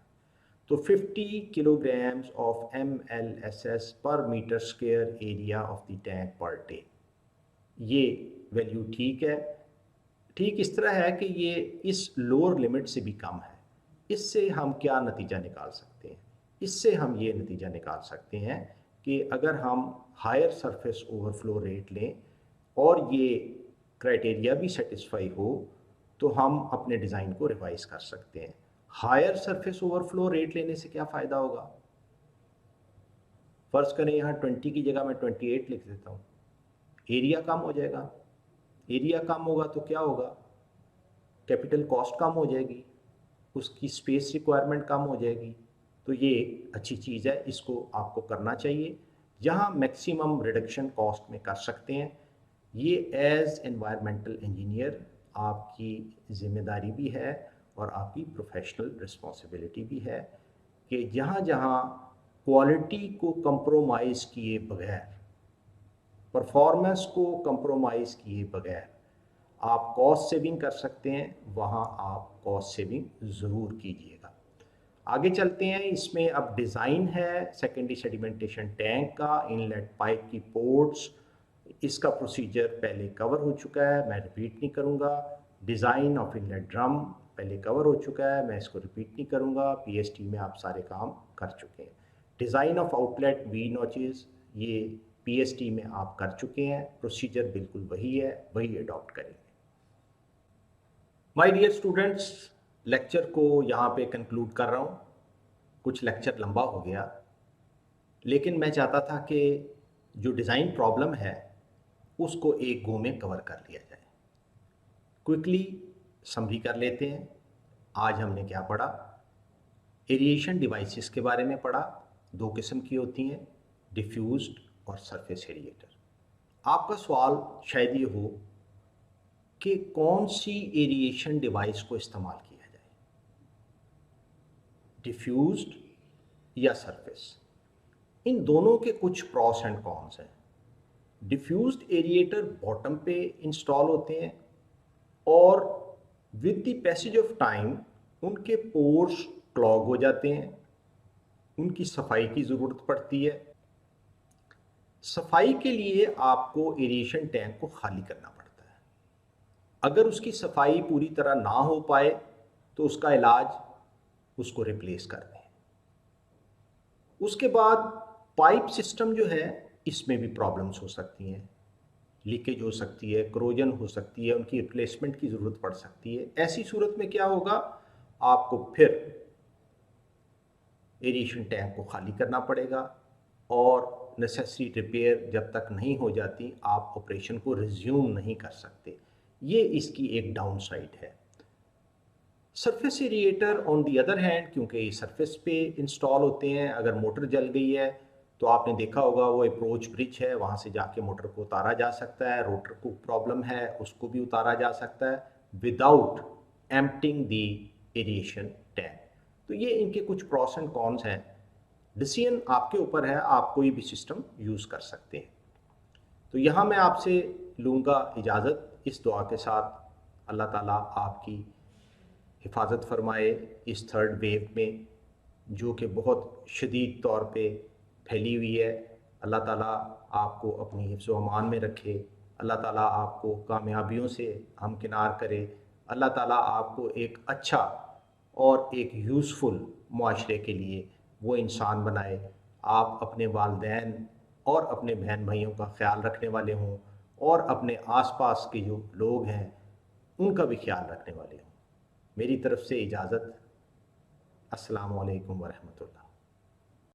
तो 50 kilograms of MLSS per metre square area of the tank per day, ये वैल्यू ठीक है। ठीक इस तरह है कि ये इस लोअर लिमिट से भी कम है। इससे हम क्या नतीजा निकाल सकते हैं? इससे हम ये नतीजा निकाल सकते हैं कि अगर हम हायर सरफेस ओवरफ्लो रेट लें और ये क्राइटेरिया भी सेटिस्फाई हो तो हम अपने डिज़ाइन को रिवाइज कर सकते हैं। हायर सरफेस ओवरफ्लो रेट लेने से क्या फ़ायदा होगा? फ़र्ज़ करें यहाँ 20 की जगह मैं 28 लिख देता हूँ, एरिया कम हो जाएगा। एरिया कम होगा तो क्या होगा? कैपिटल कॉस्ट कम हो जाएगी, उसकी स्पेस रिक्वायरमेंट कम हो जाएगी। तो ये अच्छी चीज़ है, इसको आपको करना चाहिए। जहाँ मैक्सिमम रिडक्शन कॉस्ट में कर सकते हैं, ये एज एनवायरमेंटल इंजीनियर आपकी ज़िम्मेदारी भी है और आपकी प्रोफेशनल रिस्पॉन्सिबिलिटी भी है कि जहाँ जहाँ क्वालिटी को कंप्रोमाइज़ किए बगैर, परफॉर्मेंस को कंप्रोमाइज़ किए बगैर आप कॉस्ट सेविंग कर सकते हैं, वहाँ आप कॉस्ट सेविंग ज़रूर कीजिएगा। आगे चलते हैं। इसमें अब डिज़ाइन है सेकेंडरी सेडिमेंटेशन टैंक का, इनलेट पाइप की पोर्ट्स, इसका प्रोसीजर पहले कवर हो चुका है, मैं रिपीट नहीं करूँगा। डिज़ाइन ऑफ इनलेट ड्रम पहले कवर हो चुका है, मैं इसको रिपीट नहीं करूँगा। PST में आप सारे काम कर चुके हैं। Design of outlet V notches, ये PST में आप कर चुके हैं। प्रोसीजर बिल्कुल वही है, वही अडॉप्ट करेंगे। माय डियर स्टूडेंट्स, लेक्चर को यहाँ पे कंक्लूड कर रहा हूँ। कुछ लेक्चर लंबा हो गया, लेकिन मैं चाहता था कि जो डिज़ाइन प्रॉब्लम है उसको एक गो में कवर कर लिया जाए। क्विकली समरी कर लेते हैं। आज हमने क्या पढ़ा? एरिएशन डिवाइसेस के बारे में पढ़ा। दो किस्म की होती हैं, डिफ्यूज्ड और सरफेस एरिएटर। आपका सवाल शायद ये हो कि कौन सी एरिएशन डिवाइस को इस्तेमाल किया जाए, डिफ्यूज्ड या सरफेस? इन दोनों के कुछ प्रॉस एंड कॉन्स हैं। डिफ्यूज्ड एरिएटर बॉटम पे इंस्टॉल होते हैं और with the passage of time उनके पोर्स क्लॉग हो जाते हैं, उनकी सफाई की ज़रूरत पड़ती है। सफाई के लिए आपको एरिएशन टैंक को खाली करना पड़ता है। अगर उसकी सफाई पूरी तरह ना हो पाए तो उसका इलाज उसको रिप्लेस कर दें। उसके बाद पाइप सिस्टम जो है, इसमें भी प्रॉब्लम्स हो सकती हैं, लीकेज हो सकती है, करोजन हो सकती है, उनकी रिप्लेसमेंट की ज़रूरत पड़ सकती है। ऐसी सूरत में क्या होगा, आपको फिर एरिएशन टैंक को खाली करना पड़ेगा और नेसेसरी रिपेयर जब तक नहीं हो जाती आप ऑपरेशन को रिज्यूम नहीं कर सकते। ये इसकी एक डाउन साइड है। Surface aerator on the other hand, क्योंकि ये सरफेस पे इंस्टॉल होते हैं, अगर मोटर जल गई है तो आपने देखा होगा वो अप्रोच ब्रिज है, वहाँ से जाके मोटर को उतारा जा सकता है। रोटर को प्रॉब्लम है, उसको भी उतारा जा सकता है विदाउट एम्प्टिंग दी एरिएशन टैंक। तो ये इनके कुछ प्रॉस एंड कॉन्स हैं। डिसीजन आपके ऊपर है, आप कोई भी सिस्टम यूज़ कर सकते हैं। तो यहाँ मैं आपसे लूँगा इजाज़त इस दुआ के साथ, अल्लाह ताला आपकी हिफाजत फरमाए इस थर्ड वेव में जो कि बहुत शदीद तौर पे फैली हुई है। अल्लाह ताला आपको अपनी हिफ्ज़ व अमान में रखे, अल्लाह ताला आपको कामयाबियों से हमकिनार करे, अल्लाह ताला आपको एक अच्छा और एक यूज़फुल मुआशरे के लिए वो इंसान बनाए। आप अपने वालिदैन और अपने बहन भाइयों का ख्याल रखने वाले हों और अपने आसपास के जो लोग हैं उनका भी ख्याल रखने वाले हों। मेरी तरफ से इजाज़त। अस्सलामु अलैकुम व रहमतुल्लाह।